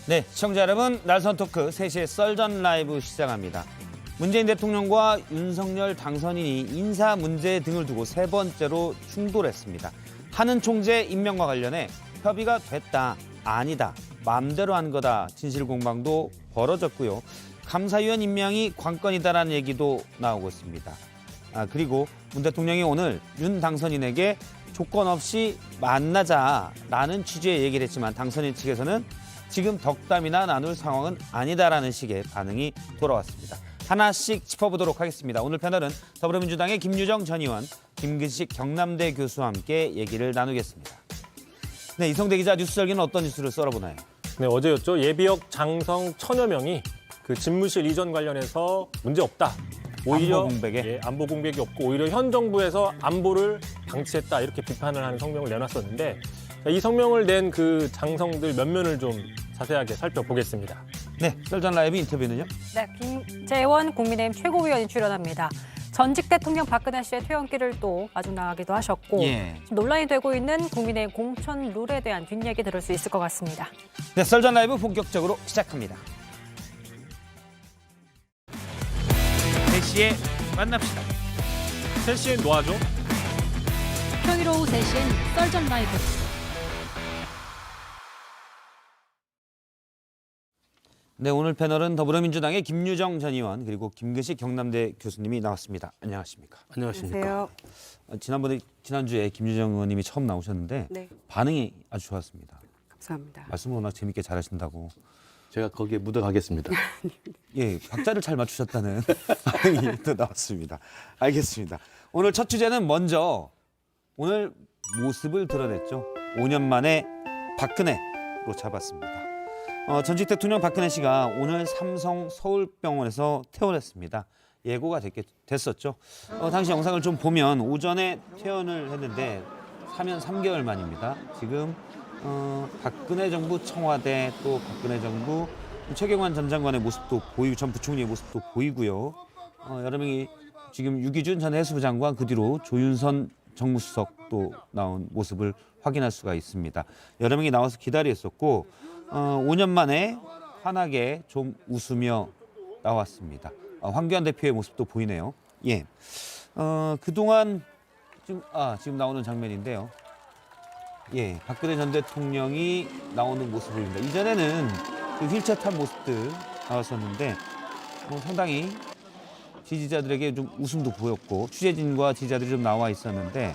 네, 시청자 여러분, 날선 토크 3시의 썰전 라이브 시작합니다. 문재인 대통령과 윤석열 당선인이 인사 문제 등을 두고 세 번째로 충돌했습니다. 하는 총재 임명과 관련해 협의가 됐다, 아니다, 마음대로 한 거다 진실 공방도 벌어졌고요. 감사위원 임명이 관건이다라는 얘기도 나오고 있습니다. 그리고 문 대통령이 오늘 윤 당선인에게 조건 없이 만나자라는 취지의 얘기를 했지만 당선인 측에서는 지금 덕담이나 나눌 상황은 아니다라는 식의 반응이 돌아왔습니다. 하나씩 짚어보도록 하겠습니다. 오늘 패널은 더불어민주당의 김유정 전 의원, 김근식 경남대 교수와 함께 얘기를 나누겠습니다. 네, 이성대 기자, 뉴스절기는 어떤 뉴스를 썰어보나요? 네, 어제였죠. 예비역 장성 1000여 명이 그 집무실 이전 관련해서 문제 없다. 오히려 안보 공백에? 예, 안보 공백이 없고 오히려 현 정부에서 안보를 방치했다 이렇게 비판을 하는 성명을 내놨었는데 이 성명을 낸 그 장성들 몇 면을 좀 자세하게 살펴보겠습니다. 네, 썰전 라이브 인터뷰는요? 네, 김재원 국민의힘 최고위원이 출연합니다. 전직 대통령 박근혜 씨의 퇴원길을 또 마주나가기도 하셨고 지금 논란이 되고 있는 국민의힘 공천 룰에 대한 뒷얘기 들을 수 있을 것 같습니다. 네, 썰전 라이브 본격적으로 시작합니다. 3시에 만납시다. 3시에 놓아줘. 평일 오후 3시엔 썰전 라이브. 네, 오늘 패널은 더불어민주당의 김유정 전 의원 그리고 김근식 경남대 교수님이 나왔습니다. 안녕하십니까? 안녕하세요. 지난주에 김유정 의원님이 처음 나오셨는데 네, 반응이 아주 좋았습니다. 감사합니다. 말씀을 워낙 재밌게 잘하신다고. 제가 거기에 묻어가겠습니다. 예, 박자를 잘 맞추셨다는 반응이 또 나왔습니다. 알겠습니다. 오늘 첫 주제는 먼저 오늘 모습을 드러냈죠. 5년 만에 박근혜로 잡았습니다. 전직 대통령 박근혜 씨가 오늘 삼성 서울병원에서 퇴원했습니다. 예고가 됐었죠. 당시 영상을 좀 보면 오전에 퇴원을 했는데 사면 3개월 만입니다. 지금 박근혜 정부 청와대 또 박근혜 정부 최경환 전 장관의 모습도 보이고 전 부총리의 모습도 보이고요. 여러 명이 지금 유기준 전 해수부 장관 그 뒤로 조윤선 정무수석도 나온 모습을 확인할 수가 있습니다. 여러 명이 나와서 기다렸었고 5년 만에 환하게 좀 웃으며 나왔습니다. 황교안 대표의 모습도 보이네요. 예, 그동안 지금 나오는 장면인데요. 예, 박근혜 전 대통령이 나오는 모습입니다. 이전에는 그 휠체어 탄 모습들 나왔었는데 상당히 지지자들에게 좀 웃음도 보였고 취재진과 지지자들이 좀 나와 있었는데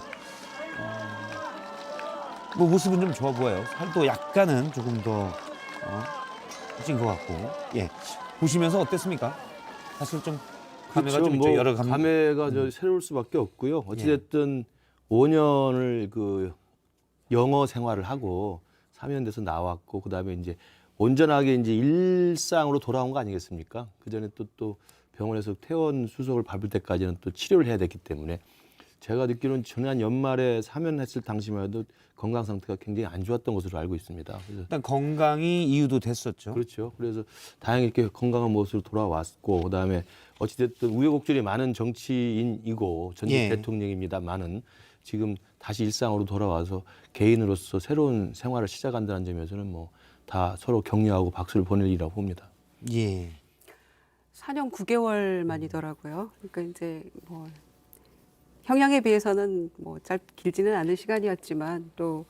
모습은 좀 좋아 보여요. 살도 약간은 조금 더 찐 것 같고. 예, 보시면서 어땠습니까? 사실 좀 감회가 그렇죠. 좀 있죠. 여러 감회가 새로울 수밖에 없고요. 어찌됐든 5년을 그 영어 생활을 하고 사면돼서 나왔고 그다음에 이제 온전하게 이제 일상으로 돌아온 거 아니겠습니까? 그 전에 또 병원에서 퇴원 수속을 밟을 때까지는 또 치료를 해야 됐기 때문에 제가 듣기로는 지난 연말에 사면했을 당시만 해도 건강 상태가 굉장히 안 좋았던 것으로 알고 있습니다. 그래서 일단 건강이 이유도 됐었죠. 그렇죠. 그래서 다행히 이렇게 건강한 모습으로 돌아왔고 그다음에 어찌됐든 우여곡절이 많은 정치인이고 전직 대통령입니다만은 지금 다시 일상으로 돌아와서 개인으로서 새로운 생활을 시작한다는 점에서는 뭐 다 서로 격려하고 박수를 보낼 일이라고 봅니다. 예. 4년 9개월 만이더라고요. 그러니까 이제 뭐 형량에 비해서는 뭐 길지는 않은 시간이었지만 또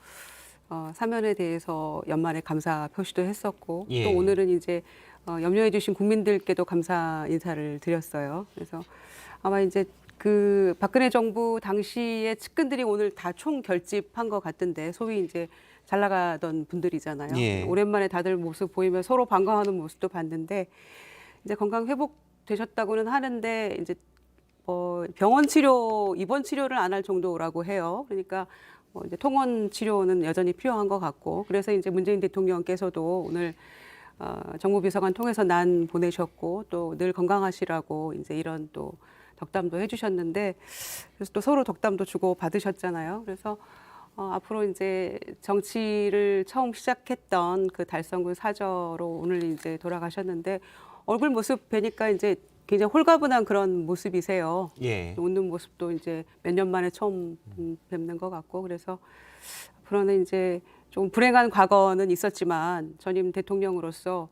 사면에 대해서 연말에 감사 표시도 했었고 또 오늘은 이제 염려해 주신 국민들께도 감사 인사를 드렸어요. 그래서 아마 이제 그 박근혜 정부 당시의 측근들이 오늘 다 총 결집한 것 같은데 소위 이제 잘 나가던 분들이잖아요. 예. 오랜만에 다들 모습 보이면 서로 반가워하는 모습도 봤는데 이제 건강 회복되셨다고는 하는데 이제 병원 치료, 입원 치료를 안 할 정도라고 해요. 그러니까 이제 통원 치료는 여전히 필요한 것 같고 그래서 이제 문재인 대통령께서도 오늘 정무비서관 통해서 난 보내셨고 또 늘 건강하시라고 이제 이런 또 덕담도 해주셨는데 그래서 또 서로 덕담도 주고 받으셨잖아요. 그래서 앞으로 이제 정치를 처음 시작했던 그 달성군 사저로 오늘 이제 돌아가셨는데 얼굴 모습 뵈니까 이제 굉장히 홀가분한 그런 모습이세요. 예. 웃는 모습도 이제 몇 년 만에 처음 뵙는 것 같고 그래서 앞으로는 이제 좀 불행한 과거는 있었지만 전임 대통령으로서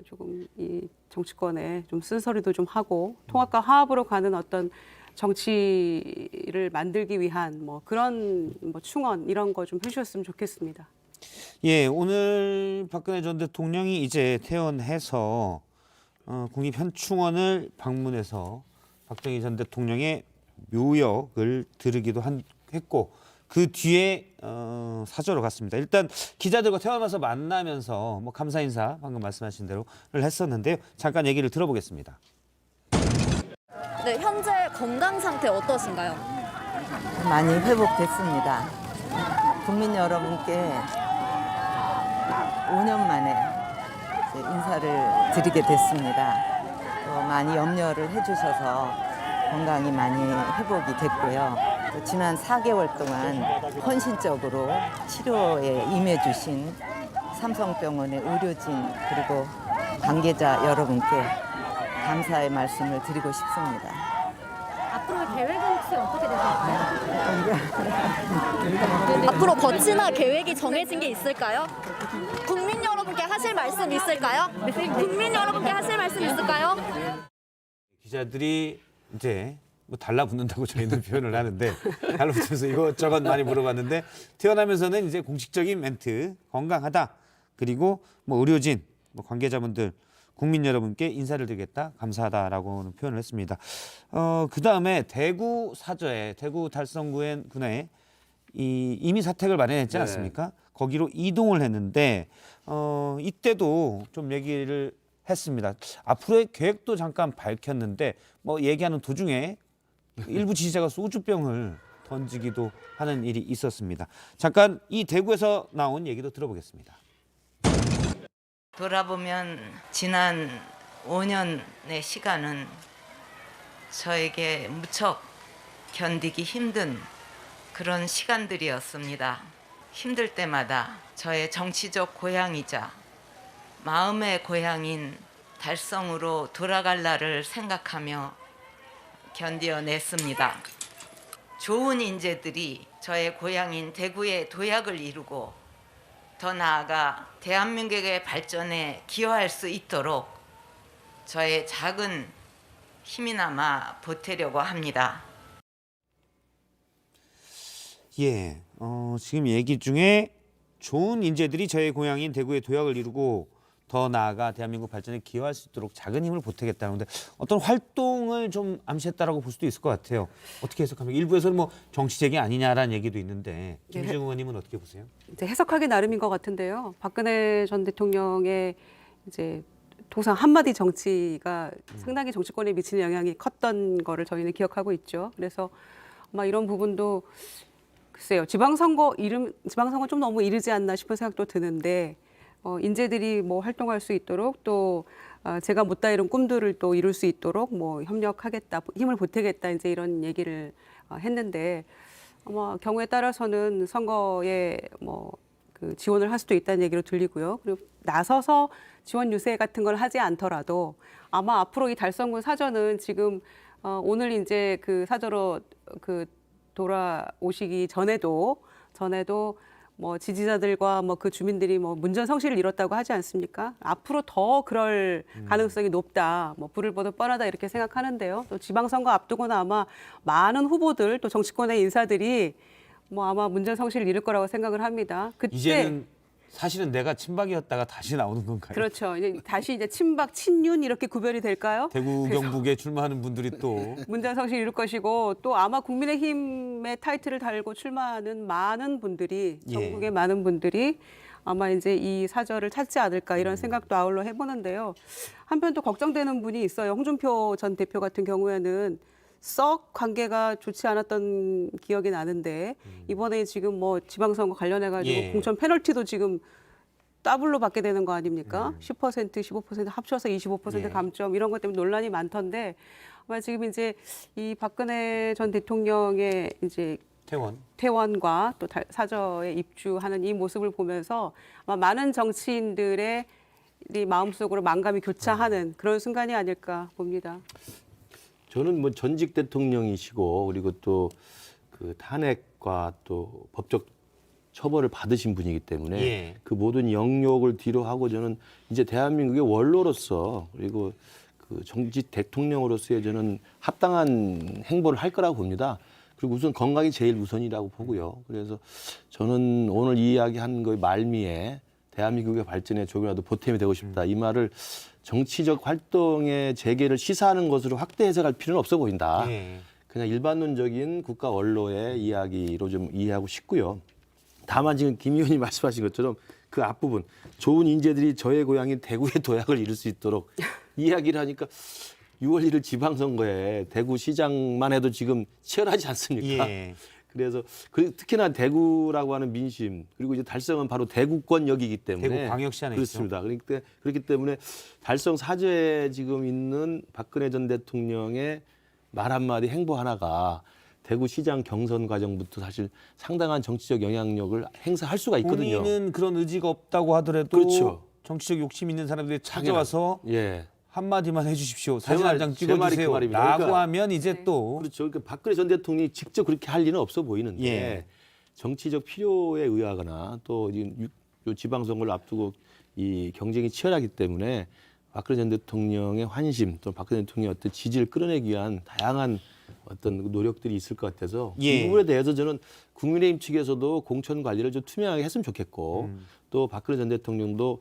조금 이 정치권에 좀 쓴소리도 좀 하고 통합과 화합으로 가는 어떤 정치를 만들기 위한 뭐 그런 뭐 충언 이런 거 좀 해주셨으면 좋겠습니다. 예, 오늘 박근혜 전 대통령이 이제 퇴원해서 국립현충원을 방문해서 박정희 전 대통령의 묘역을 들으기도 했고 그 뒤에 사저로 갔습니다. 일단 기자들과 퇴원해서 만나면서 뭐 감사 인사 방금 말씀하신 대로를 했었는데요. 잠깐 얘기를 들어보겠습니다. 네, 현재 건강 상태 어떠신가요? 많이 회복됐습니다. 국민 여러분께 5년 만에 이제 인사를 드리게 됐습니다. 또 많이 염려를 해주셔서 건강이 많이 회복이 됐고요. 또 지난 4개월 동안 헌신적으로 치료에 임해주신 삼성병원의 의료진 그리고 관계자 여러분께 감사의 말씀을 드리고 싶습니다. 앞으로 계획은 혹시 어떻게 되실까요? 앞으로 거치나 계획이 정해진 게 있을까요? 국민 여러분께 하실 말씀 있을까요? 국민 여러분께 하실 말씀 있을까요? 기자들이 이제 뭐 달라붙는다고 저희는 표현을 하는데 달라붙어서 이것저것 많이 물어봤는데 퇴원하면서는 이제 공식적인 멘트 건강하다 그리고 뭐 의료진 뭐 관계자분들 국민 여러분께 인사를 드리겠다 감사하다라고 표현을 했습니다. 그 다음에 대구 사저에 대구 달성군에 이미 사택을 마련했지 않습니까? 거기로 이동을 했는데 이때도 좀 얘기를 했습니다. 앞으로의 계획도 잠깐 밝혔는데 뭐 얘기하는 도중에 일부 지지자가 소주병을 던지기도 하는 일이 있었습니다. 잠깐 이 대구에서 나온 얘기도 들어보겠습니다. 돌아보면 지난 5년의 시간은 저에게 무척 견디기 힘든 그런 시간들이었습니다. 힘들 때마다 저의 정치적 고향이자 마음의 고향인 달성으로 돌아갈 날을 생각하며 견뎌냈습니다. 좋은 인재들이 저의 고향인 대구의 도약을 이루고 더 나아가 대한민국의 발전에 기여할 수 있도록 저의 작은 힘이나마 보태려고 합니다. 예, 지금 얘기 중에 좋은 인재들이 저의 고향인 대구의 도약을 이루고 더 나아가 대한민국 발전에 기여할 수 있도록 작은 힘을 보태겠다는데 어떤 활동을 좀 암시했다라고 볼 수도 있을 것 같아요. 어떻게 해석합니까? 일부에서는 뭐 정치적이 아니냐라는 얘기도 있는데 김지웅 의원님은 어떻게 보세요? 이제 해석하기 나름인 것 같은데요. 박근혜 전 대통령의 이제 통상 한마디 정치가 상당히 정치권에 미치는 영향이 컸던 거를 저희는 기억하고 있죠. 그래서 아마 이런 부분도 글쎄요. 지방선거 좀 너무 이르지 않나 싶은 생각도 드는데 인재들이 뭐 활동할 수 있도록 또 제가 못다 이룬 꿈들을 또 이룰 수 있도록 뭐 협력하겠다, 힘을 보태겠다 이제 이런 얘기를 했는데 아마 경우에 따라서는 선거에 뭐 그 지원을 할 수도 있다는 얘기로 들리고요. 그리고 나서서 지원 유세 같은 걸 하지 않더라도 아마 앞으로 이 달성군 사저는 지금 오늘 이제 그 사저로 그 돌아오시기 전에도 뭐 지지자들과 뭐 그 주민들이 뭐 문전성시를 이뤘다고 하지 않습니까? 앞으로 더 그럴 가능성이 높다. 뭐 불을 보듯 뻔하다 이렇게 생각하는데요. 또 지방선거 앞두고는 아마 많은 후보들 또 정치권의 인사들이 뭐 아마 문전성시를 이룰 거라고 생각을 합니다. 그때 이제는 사실은 내가 친박이었다가 다시 나오는 건가요? 그렇죠. 이제 다시 이제 친박, 친윤 이렇게 구별이 될까요? 대구 경북에 출마하는 분들이 또 문전성시 이룰 것이고 또 아마 국민의힘의 타이틀을 달고 출마하는 많은 분들이 전국의 많은 분들이 아마 이제 이 사저를 찾지 않을까 이런 생각도 아울러 해보는데요. 한편 또 걱정되는 분이 있어요. 홍준표 전 대표 같은 경우에는 썩 관계가 좋지 않았던 기억이 나는데 이번에 지금 뭐 지방선거 관련해가지고 공천 페널티도 지금 더블로 받게 되는 거 아닙니까? 10%, 15% 합쳐서 25% 감점 이런 것 때문에 논란이 많던데 아마 지금 이제 이 박근혜 전 대통령의 이제 퇴원과 또 사저에 입주하는 이 모습을 보면서 아마 많은 정치인들의 마음속으로 만감이 교차하는 그런 순간이 아닐까 봅니다. 저는 뭐 전직 대통령이시고 그리고 또 그 탄핵과 또 법적 처벌을 받으신 분이기 때문에 예. 그 모든 영역을 뒤로 하고 저는 이제 대한민국의 원로로서 그리고 그 정직 대통령으로서의 저는 합당한 행보를 할 거라고 봅니다. 그리고 우선 건강이 제일 우선이라고 보고요. 그래서 저는 오늘 이야기한 거의 말미에 대한민국의 발전에 조금이라도 보탬이 되고 싶다. 이 말을 정치적 활동의 재개를 시사하는 것으로 확대 해석할 필요는 없어 보인다. 예. 그냥 일반론적인 국가 원로의 이야기로 좀 이해하고 싶고요. 다만 지금 김 의원이 말씀하신 것처럼 그 앞부분 좋은 인재들이 저의 고향인 대구의 도약을 이룰 수 있도록 이야기를 하니까 6월 1일 지방선거에 대구시장만 해도 지금 치열하지 않습니까? 예. 그래서 특히나 대구라고 하는 민심 그리고 이제 달성은 바로 대구권역이기 때문에 대구광역시 안에 그렇습니다. 그렇기 때문에 달성 사저에 지금 있는 박근혜 전 대통령의 말 한마디 행보 하나가 대구시장 경선 과정부터 사실 상당한 정치적 영향력을 행사할 수가 있거든요. 본인은 그런 의지가 없다고 하더라도 그렇죠. 정치적 욕심 있는 사람들이 찾아와서 예. 한마디만 해주십시오. 사진 말, 한 장 제 말이 그 찍어주세요. 말입니다. 라고 그러니까 하면 이제 또 그렇죠. 그러니까 박근혜 전 대통령이 직접 그렇게 할 일은 없어 보이는데 예. 정치적 필요에 의하거나 또 요 지방선거를 앞두고 이 경쟁이 치열하기 때문에 박근혜 전 대통령의 환심 또 박근혜 대통령의 어떤 지지를 끌어내기 위한 다양한 어떤 노력들이 있을 것 같아서 예. 이 부분에 대해서 저는 국민의힘 측에서도 공천 관리를 좀 투명하게 했으면 좋겠고 또 박근혜 전 대통령도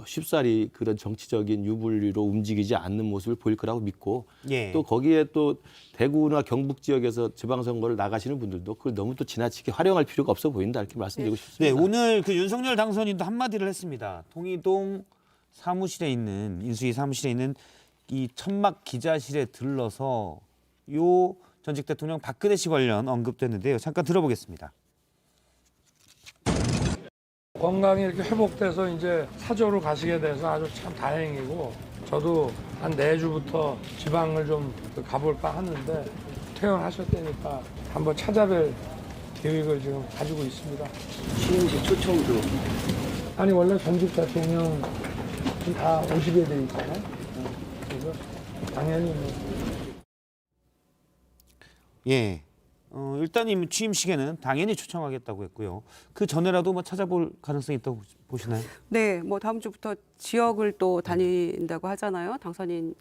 쉽사리 그런 정치적인 유불리로 움직이지 않는 모습을 보일 거라고 믿고 예. 또 거기에 또 대구나 경북 지역에서 지방선거를 나가시는 분들도 그걸 너무 또 지나치게 활용할 필요가 없어 보인다 이렇게 말씀드리고 네, 싶습니다. 오늘 그 윤석열 당선인도 한마디를 했습니다. 통이동 사무실에 있는 인수위 사무실에 있는 이 천막 기자실에 들러서 요 전직 대통령 박근혜 씨 관련 언급됐는데요. 잠깐 들어보겠습니다. 건강이 이렇게 회복돼서 이제 사저로 가시게 돼서 아주 참 다행이고 저도 한 내주부터 지방을 좀 가볼까 하는데 퇴원하셨다니까 한번 찾아뵐 계획을 지금 가지고 있습니다. 시흥시 초청도 아니 원래 전직 대통령 다 오시게 돼 있잖아요. 그래서 당연히 예. 일단 이 취임식에는 당연히 초청하겠다고 했고요. 그 전에라도 뭐 찾아볼 가능성이 있다고 보시나요? 네, 뭐 다음 주부터 지역을 또 다닌다고 하잖아요. 당선인이.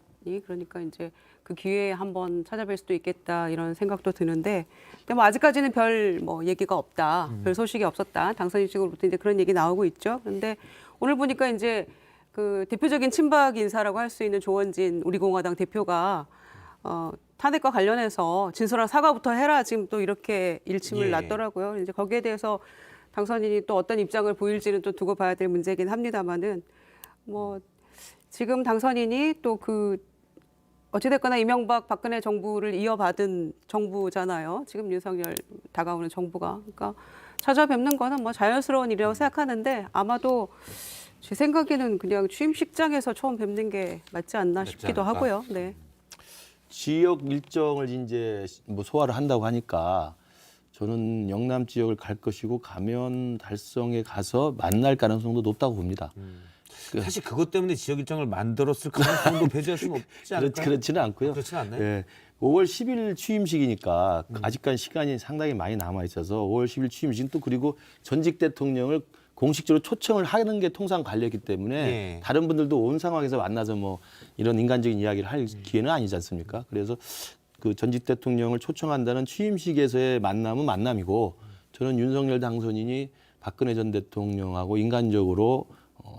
그러니까 이제 그 기회에 한번 찾아뵐 수도 있겠다 이런 생각도 드는데, 근데 뭐 아직까지는 별 뭐 얘기가 없다, 별 소식이 없었다. 당선인 측으로부터 이제 그런 얘기 나오고 있죠. 그런데 오늘 보니까 이제 그 대표적인 친박 인사라고 할 수 있는 조원진 우리 공화당 대표가 탄핵과 관련해서 진솔한 사과부터 해라 지금 또 이렇게 일침을 예. 놨더라고요. 이제 거기에 대해서 당선인이 또 어떤 입장을 보일지는 또 두고 봐야 될 문제이긴 합니다만은 뭐 지금 당선인이 또 그 어찌됐거나 이명박 박근혜 정부를 이어받은 정부잖아요. 지금 윤석열 다가오는 정부가. 그러니까 찾아뵙는 거는 뭐 자연스러운 일이라고 생각하는데 아마도 제 생각에는 그냥 취임식장에서 처음 뵙는 게 맞지 않나 싶기도 않을까? 하고요. 네. 지역 일정을 이제 뭐 소화를 한다고 하니까 저는 영남 지역을 갈 것이고 가면 달성에 가서 만날 가능성도 높다고 봅니다. 사실 그것 때문에 지역 일정을 만들었을 가능성도 배제할 수는 없지 않을까요? 그렇지는 않고요. 그렇지는 않나요? 예. 5월 10일 취임식이니까 아직까지 시간이 상당히 많이 남아 있어서 5월 10일 취임식 또 그리고 전직 대통령을 공식적으로 초청을 하는 게 통상 관례이기 때문에 예. 다른 분들도 온 상황에서 만나서 뭐 이런 인간적인 이야기를 할 기회는 아니지 않습니까? 그래서 그 전직 대통령을 초청한다는 취임식에서의 만남은 만남이고 저는 윤석열 당선인이 박근혜 전 대통령하고 인간적으로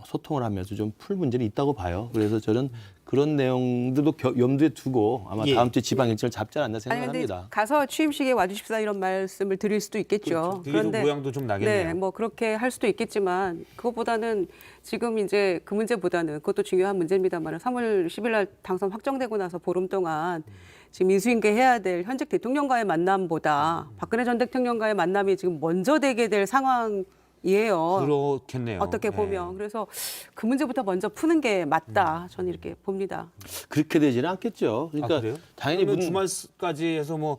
소통을 하면서 좀 풀 문제는 있다고 봐요. 그래서 저는 그런 내용들도 염두에 두고 아마 예. 다음 주에 지방 일정을 잡지 않았나 아니 근데 생각합니다. 가서 취임식에 와주십사 이런 말씀을 드릴 수도 있겠죠. 그렇죠. 되게 모양도 좀 나겠네요. 네, 뭐 그렇게 할 수도 있겠지만 그것보다는 지금 이제 그 문제보다는 그것도 중요한 문제입니다만 3월 10일 날 당선 확정되고 나서 보름 동안 지금 인수인계 해야 될 현직 대통령과의 만남보다 박근혜 전 대통령과의 만남이 지금 먼저 되게 될 상황이에요. 그렇겠네요. 어떻게 보면. 그래서 그 문제부터 먼저 푸는 게 맞다. 저는 이렇게 봅니다. 그렇게 되지는 않겠죠. 그러니까 아, 그래요? 당연히 그러면 주말까지 해서 뭐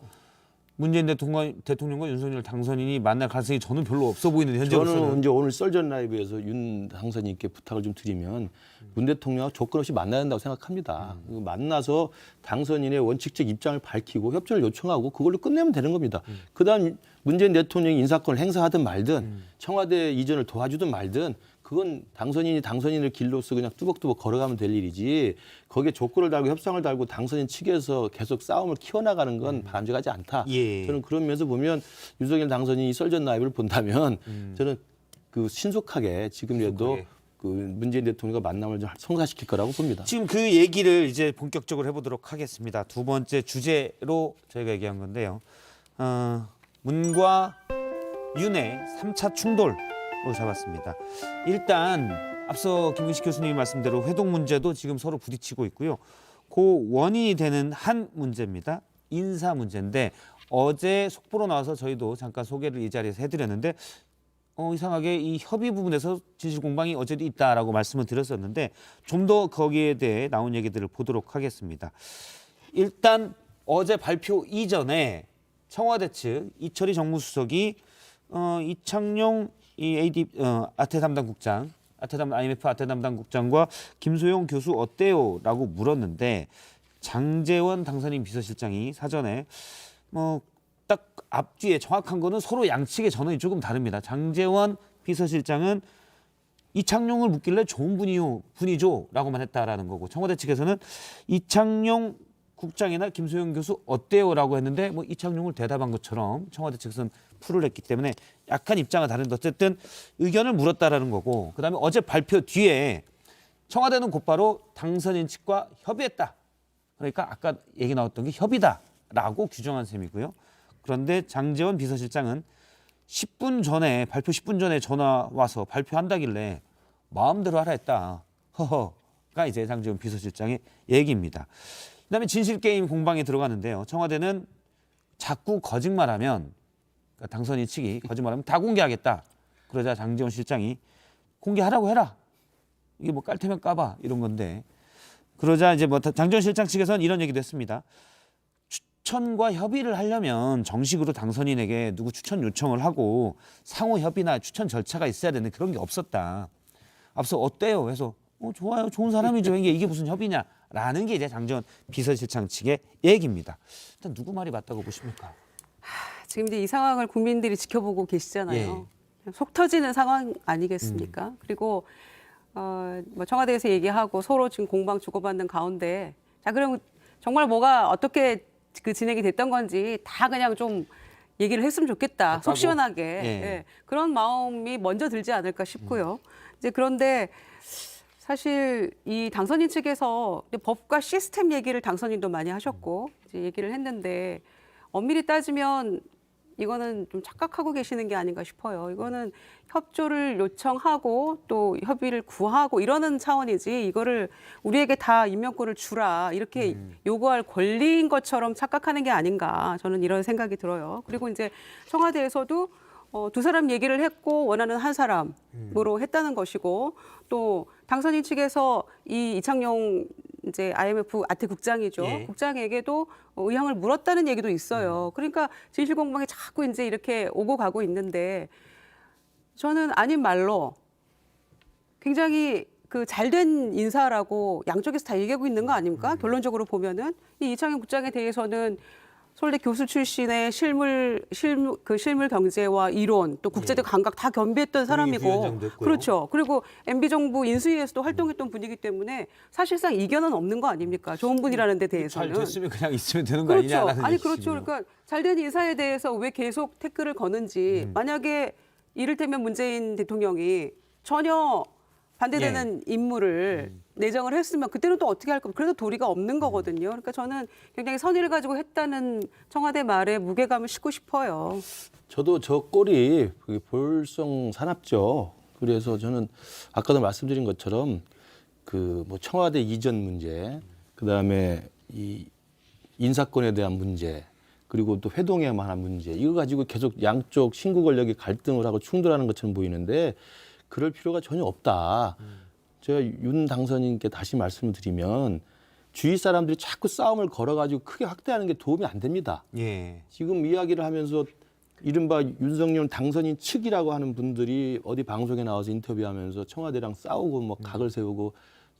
문재인 대통령과 윤석열 당선인이 만날 가능성이 저는 별로 없어 보이는데 현재로서는. 저는 이제 오늘 썰전 라이브에서 윤 당선인께 부탁을 좀 드리면 문 대통령하고 조건 없이 만나야 된다고 생각합니다. 만나서 당선인의 원칙적 입장을 밝히고 협조를 요청하고 그걸로 끝내면 되는 겁니다. 그다음 문재인 대통령이 인사권을 행사하든 말든 청와대 이전을 도와주든 말든 그건 당선인을 길로서 그냥 뚜벅뚜벅 걸어가면 될 일이지 거기에 조건을 달고 협상을 달고 당선인 측에서 계속 싸움을 키워나가는 건 바람직하지 않다. 예. 저는 그런 면에서 보면 윤석열 당선인이 썰전 라이브를 본다면 저는 그 신속하게 지금이라도 그 문재인 대통령과 만남을 좀 성사시킬 거라고 봅니다. 지금 그 얘기를 이제 본격적으로 해보도록 하겠습니다. 두 번째 주제로 저희가 얘기한 건데요. 문과 윤의 3차 충돌로 잡았습니다. 일단 앞서 김근식 교수님이 말씀대로 회동 문제도 지금 서로 부딪히고 있고요. 그 원인이 되는 한 문제입니다. 인사 문제인데 어제 속보로 나와서 저희도 잠깐 소개를 이 자리에서 해드렸는데 이상하게 이 협의 부분에서 진실 공방이 어제도 있다라고 말씀을 드렸었는데 좀 더 거기에 대해 나온 얘기들을 보도록 하겠습니다. 일단 어제 발표 이전에 청와대 측 이철희 정무수석이 이창용 아태 담당 국장, IMF 아태 담당 국장과 김소영 교수 어때요?라고 물었는데 장제원 당선인 비서실장이 사전에 딱 앞뒤에 정확한 거는 서로 양측의 전언이 조금 다릅니다. 장제원 비서실장은 이창용을 묻길래 좋은 분이죠라고만 했다라는 거고 청와대 측에서는 이창용 국장이나 김소영 교수 어때요라고 했는데 이창용을 대답한 것처럼 청와대 측에서는 풀을 했기 때문에 약간 입장은 다른데 어쨌든 의견을 물었다라는 거고 그다음에 어제 발표 뒤에 청와대는 곧바로 당선인 측과 협의했다. 그러니까 아까 얘기 나왔던 게 협의다라고 규정한 셈이고요. 그런데 장제원 비서실장은 10분 전에 발표 10분 전에 전화 와서 발표한다길래 마음대로 하라 했다. 허허가 이제 장제원 비서실장의 얘기입니다. 그다음에 진실게임 공방에 들어가는데요. 청와대는 자꾸 거짓말하면 그러니까 당선인 측이 거짓말하면 다 공개하겠다. 그러자 장제원 실장이 공개하라고 해라. 이게 뭐 깔테면 까봐 이런 건데 그러자 이제 장제원 실장 측에서는 이런 얘기도 했습니다. 추천과 협의를 하려면 정식으로 당선인에게 누구 추천 요청을 하고 상호 협의나 추천 절차가 있어야 되는 그런 게 없었다. 앞서 어때요? 해서 좋아요. 좋은 사람이죠. 이게 무슨 협의냐라는 게 이제 장제원 비서실장 측의 얘기입니다. 일단 누구 말이 맞다고 보십니까? 지금 이제 이 상황을 국민들이 지켜보고 계시잖아요. 속 터지는 상황 아니겠습니까? 그리고 청와대에서 얘기하고 서로 지금 공방 주고받는 가운데 자 그럼 정말 뭐가 어떻게 그 진행이 됐던 건지 다 그냥 좀 얘기를 했으면 좋겠다. 속 시원하게. 예. 그런 마음이 먼저 들지 않을까 싶고요. 이제 그런데 사실 이 당선인 측에서 법과 시스템 얘기를 당선인도 많이 하셨고 이제 얘기를 했는데 엄밀히 따지면 이거는 좀 착각하고 계시는 게 아닌가 싶어요. 이거는 협조를 요청하고 또 협의를 구하고 이러는 차원이지 이거를 우리에게 다 임명권을 주라 이렇게 요구할 권리인 것처럼 착각하는 게 아닌가 저는 이런 생각이 들어요. 그리고 이제 청와대에서도 두 사람 얘기를 했고 원하는 한 사람으로 했다는 것이고 또 당선인 측에서 이 이창용 이제 IMF 아태 국장이죠. 국장에게도 의향을 물었다는 얘기도 있어요. 그러니까 진실 공방이 자꾸 이제 이렇게 오고 가고 있는데 저는 아닌 말로 굉장히 그 잘된 인사라고 양쪽에서 다 얘기하고 있는 거 아닙니까? 결론적으로 보면은 이 이창용 국장에 대해서는 서울대 교수 출신의 실물 경제와 이론 또 국제적 감각 다 겸비했던 사람이고 그렇죠. 그리고 MB 정부 인수위에서도 활동했던 분이기 때문에 사실상 이견은 없는 거 아닙니까? 좋은 분이라는 데 대해서는. 잘 됐으면 그냥 있으면 되는 거 그렇죠. 아니냐라는 아니 얘기시군요. 그렇죠. 그러니까 잘된 인사에 대해서 왜 계속 태클을 거는지 만약에 이를테면 문재인 대통령이 전혀 반대되는 인물을 내정을 했으면 그때는 또 어떻게 할 겁니까? 그래도 도리가 없는 거거든요. 그러니까 저는 굉장히 선의를 가지고 했다는 청와대 말에 무게감을 싣고 싶어요. 저도 저 꼴이 볼썽사납죠. 그래서 저는 아까도 말씀드린 것처럼 그 뭐 청와대 이전 문제, 그 다음에 이 인사권에 대한 문제, 그리고 또 회동에 관한 문제, 이거 가지고 계속 양쪽 신구 권력이 갈등을 하고 충돌하는 것처럼 보이는데 그럴 필요가 전혀 없다. 제가 윤 당선인께 다시 말씀을 드리면 주위 사람들이 자꾸 싸움을 걸어가지고 크게 확대하는 게 도움이 안 됩니다. 지금 이야기를 하면서 이른바 윤석열 당선인 측이라고 하는 분들이 어디 방송에 나와서 인터뷰하면서 청와대랑 싸우고 뭐 각을 세우고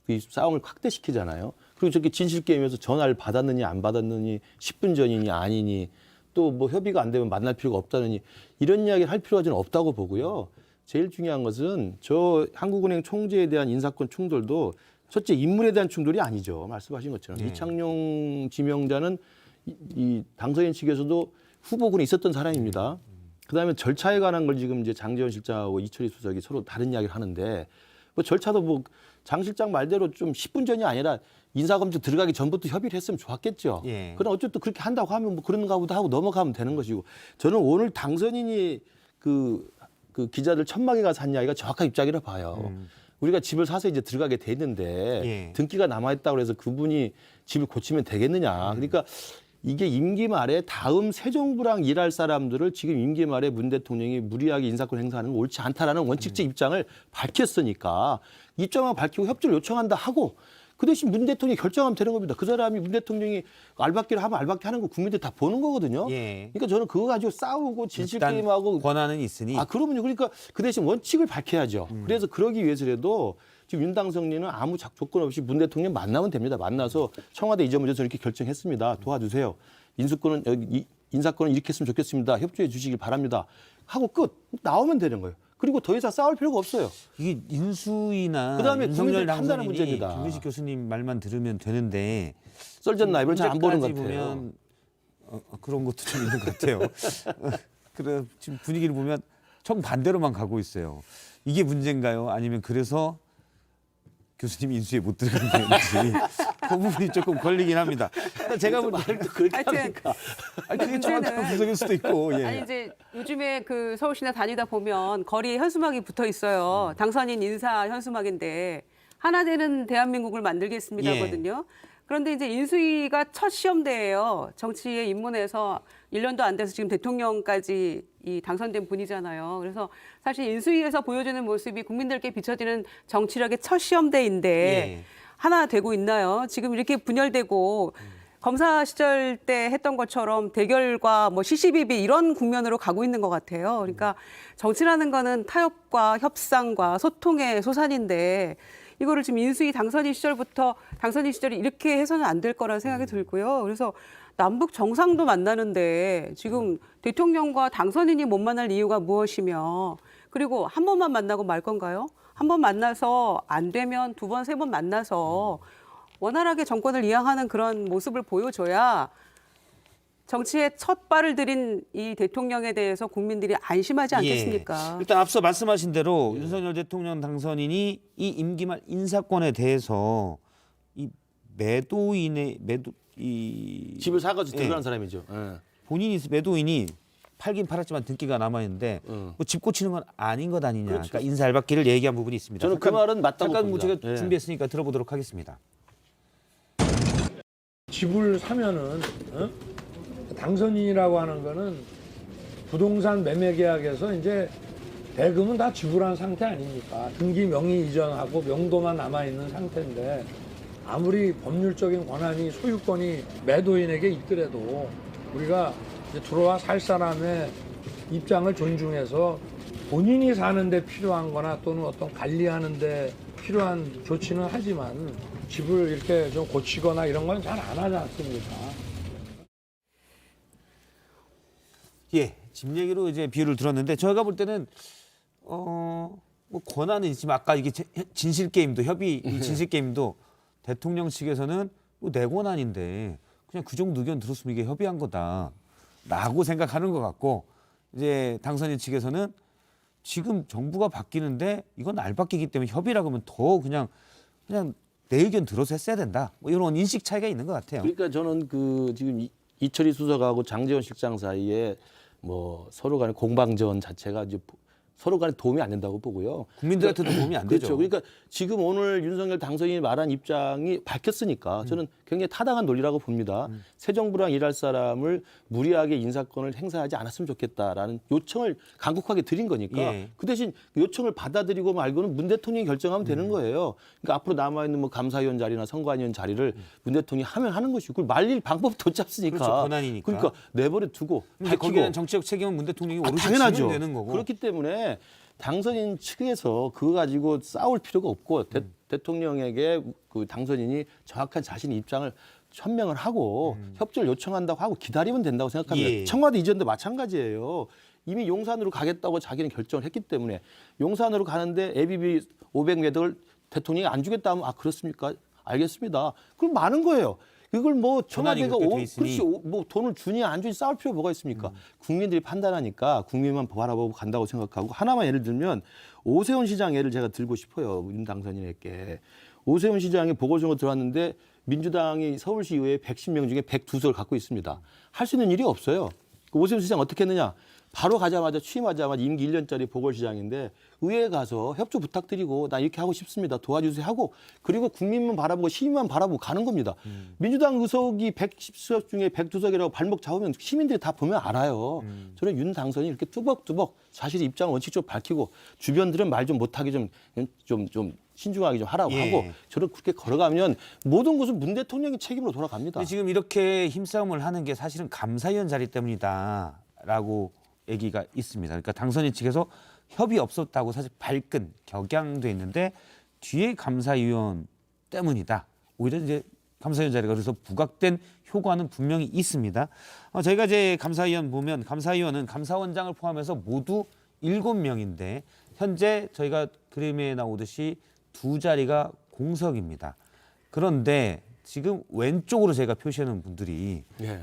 이 싸움을 확대시키잖아요. 그리고 저렇게 진실게임에서 전화를 받았느니 안 받았느니 10분 전이니 아니니 또 뭐 협의가 안 되면 만날 필요가 없다느니 이런 이야기를 할 필요가 좀 없다고 보고요. 제일 중요한 것은 저 한국은행 총재에 대한 인사권 충돌도 첫째 인물에 대한 충돌이 아니죠. 말씀하신 것처럼 이창용 지명자는 이 당선인 측에서도 후보군에 있었던 사람입니다. 그다음에 절차에 관한 걸 지금 이제 장제원 실장하고 이철희 수석이 서로 다른 이야기를 하는데 뭐 절차도 뭐 장 실장 말대로 좀 10분 전이 아니라 인사검증 들어가기 전부터 협의를 했으면 좋았겠죠. 그럼 어쨌든 그렇게 한다고 하면 뭐 그런가 보다 하고 넘어가면 되는 것이고 저는 오늘 당선인이 그 기자들 천막에 가서 한 이야기가 정확한 입장이라 봐요. 우리가 집을 사서 이제 들어가게 돼 있는데 등기가 남아있다고 해서 그분이 집을 고치면 되겠느냐. 그러니까 이게 임기 말에 다음 새 정부랑 일할 사람들을 지금 임기 말에 문 대통령이 무리하게 인사권 행사하는 건 옳지 않다라는 원칙적 입장을 밝혔으니까 입장만 밝히고 협조를 요청한다 하고 그 대신 문 대통령이 결정하면 되는 겁니다. 그 사람이 문 대통령이 알박기를 하면 알박기 하는 거 국민들이 다 보는 거거든요. 그러니까 저는 그거 가지고 싸우고 진실 게임하고 권한은 있으니. 그러면요. 그러니까 그 대신 원칙을 밝혀야죠. 그래서 그러기 위해서라도 지금 윤당성리는 아무 조건 없이 문 대통령 만나면 됩니다. 만나서 청와대 이 점을 위해서 이렇게 결정했습니다. 도와주세요. 인사권은 이렇게 했으면 좋겠습니다. 협조해 주시길 바랍니다. 하고 끝. 나오면 되는 거예요. 그리고 더 이상 싸울 필요가 없어요. 이게 인수위나 그다음에 윤석열 국민들이 판단하는 당선인이 문제입니다. 김민식 교수님 말만 들으면 되는데 썰전 라이브를 잘 안 보는 것 문제까지 같아요. 보면 그런 것도 좀 있는 것 같아요. 그래 지금 분위기를 보면 정반대로만 가고 있어요. 이게 문제인가요? 아니면 그래서 교수님 인수위에 못 들어간 건지 그 부분이 조금 걸리긴 합니다. 제가 볼 때 그렇게 하여튼 하니까. 그게 정확한 분석일 수도 있고. 예. 아니 이제 요즘에 그 서울시나 다니다 보면 거리에 현수막이 붙어 있어요. 당선인 인사 현수막인데 하나 되는 대한민국을 만들겠습니다거든요. 그런데 이제 인수위가 첫 시험대예요. 정치에 입문해서 1년도 안 돼서 지금 대통령까지 이 당선된 분이잖아요. 그래서 사실 인수위에서 보여주는 모습이 국민들께 비춰지는 정치력의 첫 시험대인데 하나 되고 있나요? 지금 이렇게 분열되고 검사 시절 때 했던 것처럼 대결과 뭐 시시비비 이런 국면으로 가고 있는 것 같아요. 그러니까 정치라는 거는 타협과 협상과 소통의 소산인데 이거를 지금 인수위 당선인 시절이 이렇게 해서는 안 될 거라는 생각이 들고요. 그래서 남북 정상도 만나는데 지금 대통령과 당선인이 못 만날 이유가 무엇이며 그리고 한 번만 만나고 말 건가요? 한 번 만나서 안 되면 두 번, 세 번 만나서 원활하게 정권을 이양하는 그런 모습을 보여줘야 정치에 첫 발을 들인 이 대통령에 대해서 국민들이 안심하지 않겠습니까? 일단 앞서 말씀하신 대로 윤석열 대통령 당선인이 이 임기 말 인사권에 대해서 이 집을 사가지고 들어가는 사람이죠. 매도인이 팔긴 팔았지만 등기가 남아 있는데 뭐 집 고치는 건 아닌 것 아니냐. 그러니까 인사 알박기를 얘기한 부분이 있습니다. 저는 그 말은 맞다고 잠깐 봅니다. 제가 준비했으니까 들어보도록 하겠습니다. 집을 사면은 당선인이라고 하는 거는 부동산 매매 계약에서 이제 대금은 다 지불한 상태 아닙니까? 등기 명의 이전하고 명도만 남아 있는 상태인데 아무리 법률적인 권한이 소유권이 매도인에게 있더라도 우리가 이제 들어와 살 사람의 입장을 존중해서 본인이 사는데 필요한 거나 또는 어떤 관리하는데 필요한 조치는 하지만 집을 이렇게 좀 고치거나 이런 건 잘 안 하지 않습니까? 집 얘기로 이제 비유를 들었는데 저희가 볼 때는 뭐 권한은 있지만 아까 이게 진실 게임도 이 진실 게임도 대통령 측에서는 뭐 내 권한인데 그냥 그 정도 의견 들었으면 이게 협의한 거다라고 생각하는 것 같고 이제 당선인 측에서는 지금 정부가 바뀌는데 이건 알바뀌기 때문에 협의라고 하면 더 그냥 내 의견 들어서 했어야 된다. 뭐 이런 인식 차이가 있는 것 같아요. 그러니까 저는 그 지금 이철희 수석하고 장제원 실장 사이에 뭐 서로 간의 공방전 자체가 이제 서로 간에 도움이 안 된다고 보고요. 국민들한테도 도움이 안 되죠. 그렇죠. 그러니까 지금 오늘 윤석열 당선인이 말한 입장이 밝혔으니까 저는 굉장히 타당한 논리라고 봅니다. 새 정부랑 일할 사람을 무리하게 인사권을 행사하지 않았으면 좋겠다라는 요청을 간곡하게 드린 거니까 그 대신 요청을 받아들이고 말고는 문 대통령이 결정하면 되는 거예요. 그러니까 앞으로 남아있는 뭐 감사위원 자리나 선관위원 자리를 문 대통령이 하면 하는 것이고 그걸 말릴 방법도 없잖습니까. 그렇죠. 권한이니까. 그러니까 내버려 두고 거기에는 정치적 책임은 문 대통령이 오롯이 당연하죠. 지면 되는 거고. 그렇기 때문에 당선인 측에서 그거 가지고 싸울 필요가 없고 대통령에게 그 당선인이 정확한 자신의 입장을 천명을 하고 협조를 요청한다고 하고 기다리면 된다고 생각합니다. 예. 청와대 이전도 마찬가지예요. 이미 용산으로 가겠다고 자기는 결정을 했기 때문에 용산으로 가는데 ABB 500매덕을 대통령이 안 주겠다 하면 아 그렇습니까? 알겠습니다. 그럼 많은 거예요. 이걸 뭐 청와대가 그렇게 돼 있으니. 그렇지 뭐 돈을 주니 안 주니 싸울 필요 뭐가 있습니까? 국민들이 판단하니까 국민만 바라보고 간다고 생각하고 하나만 예를 들면 오세훈 시장 예를 제가 들고 싶어요. 윤 당선인에게. 오세훈 시장이 보궐선거 들어왔는데 민주당이 서울시 의회 110명 중에 102석을 갖고 있습니다. 할 수 있는 일이 없어요. 오세훈 시장 어떻게 했느냐? 바로 가자마자 취임하자마자 임기 1년짜리 보궐시장인데 의회에 가서 협조 부탁드리고 나 이렇게 하고 싶습니다. 도와주세요 하고 그리고 국민만 바라보고 시민만 바라보고 가는 겁니다. 민주당 의석이 110석 중에 102석이라고 발목 잡으면 시민들이 다 보면 알아요. 저는 윤 당선이 이렇게 뚜벅뚜벅 자신의 입장을 원칙적으로 밝히고 주변들은 말 좀 못하게 좀 신중하게 좀 하라고 예. 하고 저를 그렇게 걸어가면 모든 것은 문 대통령의 책임으로 돌아갑니다. 근데 지금 이렇게 힘싸움을 하는 게 사실은 감사위원 자리 때문이다라고 얘기가 있습니다. 그러니까 당선인 측에서 협의 없었다고 사실 발끈, 격양돼 있는데 뒤에 감사위원 때문이다. 오히려 이제 감사위원 자리가 그래서 부각된 효과는 분명히 있습니다. 저희가 이제 감사위원 보면 감사위원은 감사원장을 포함해서 모두 7명인데 현재 저희가 그림에 나오듯이 2자리가 공석입니다. 그런데 지금 왼쪽으로 제가 표시하는 분들이 예.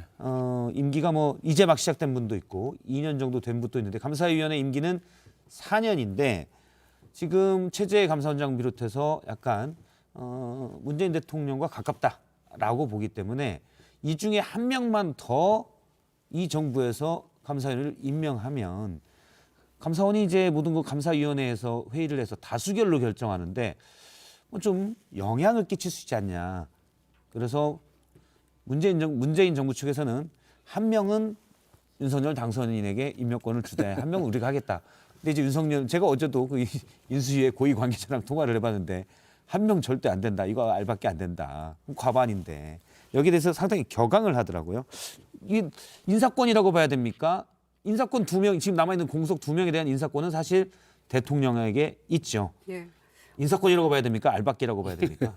임기가 뭐 이제 막 시작된 분도 있고 2년 정도 된 분도 있는데 감사위원회 임기는 4년인데 지금 최재 감사원장 비롯해서 약간 문재인 대통령과 가깝다라고 보기 때문에 이 중에 한 명만 더 이 정부에서 감사위원을 임명하면 감사원이 이제 모든 거 감사위원회에서 회의를 해서 다수결로 결정하는데 뭐 좀 영향을 끼칠 수 있지 않냐. 그래서 문재인 정부 측에서는 한 명은 윤석열 당선인에게 임명권을 주되 한 명은 우리가 하겠다. 근데 이제 윤석열 제가 어제도 그 인수위의 고위 관계자랑 통화를 해봤는데 한 명 절대 안 된다. 이거 알밖에 안 된다. 과반인데 여기에 대해서 상당히 격앙을 하더라고요. 이 인사권이라고 봐야 됩니까? 인사권 2명 지금 남아 있는 공석 2명에 대한 인사권은 사실 대통령에게 있죠. 예. 인사권이라고 봐야 됩니까? 알박기라고 봐야 됩니까?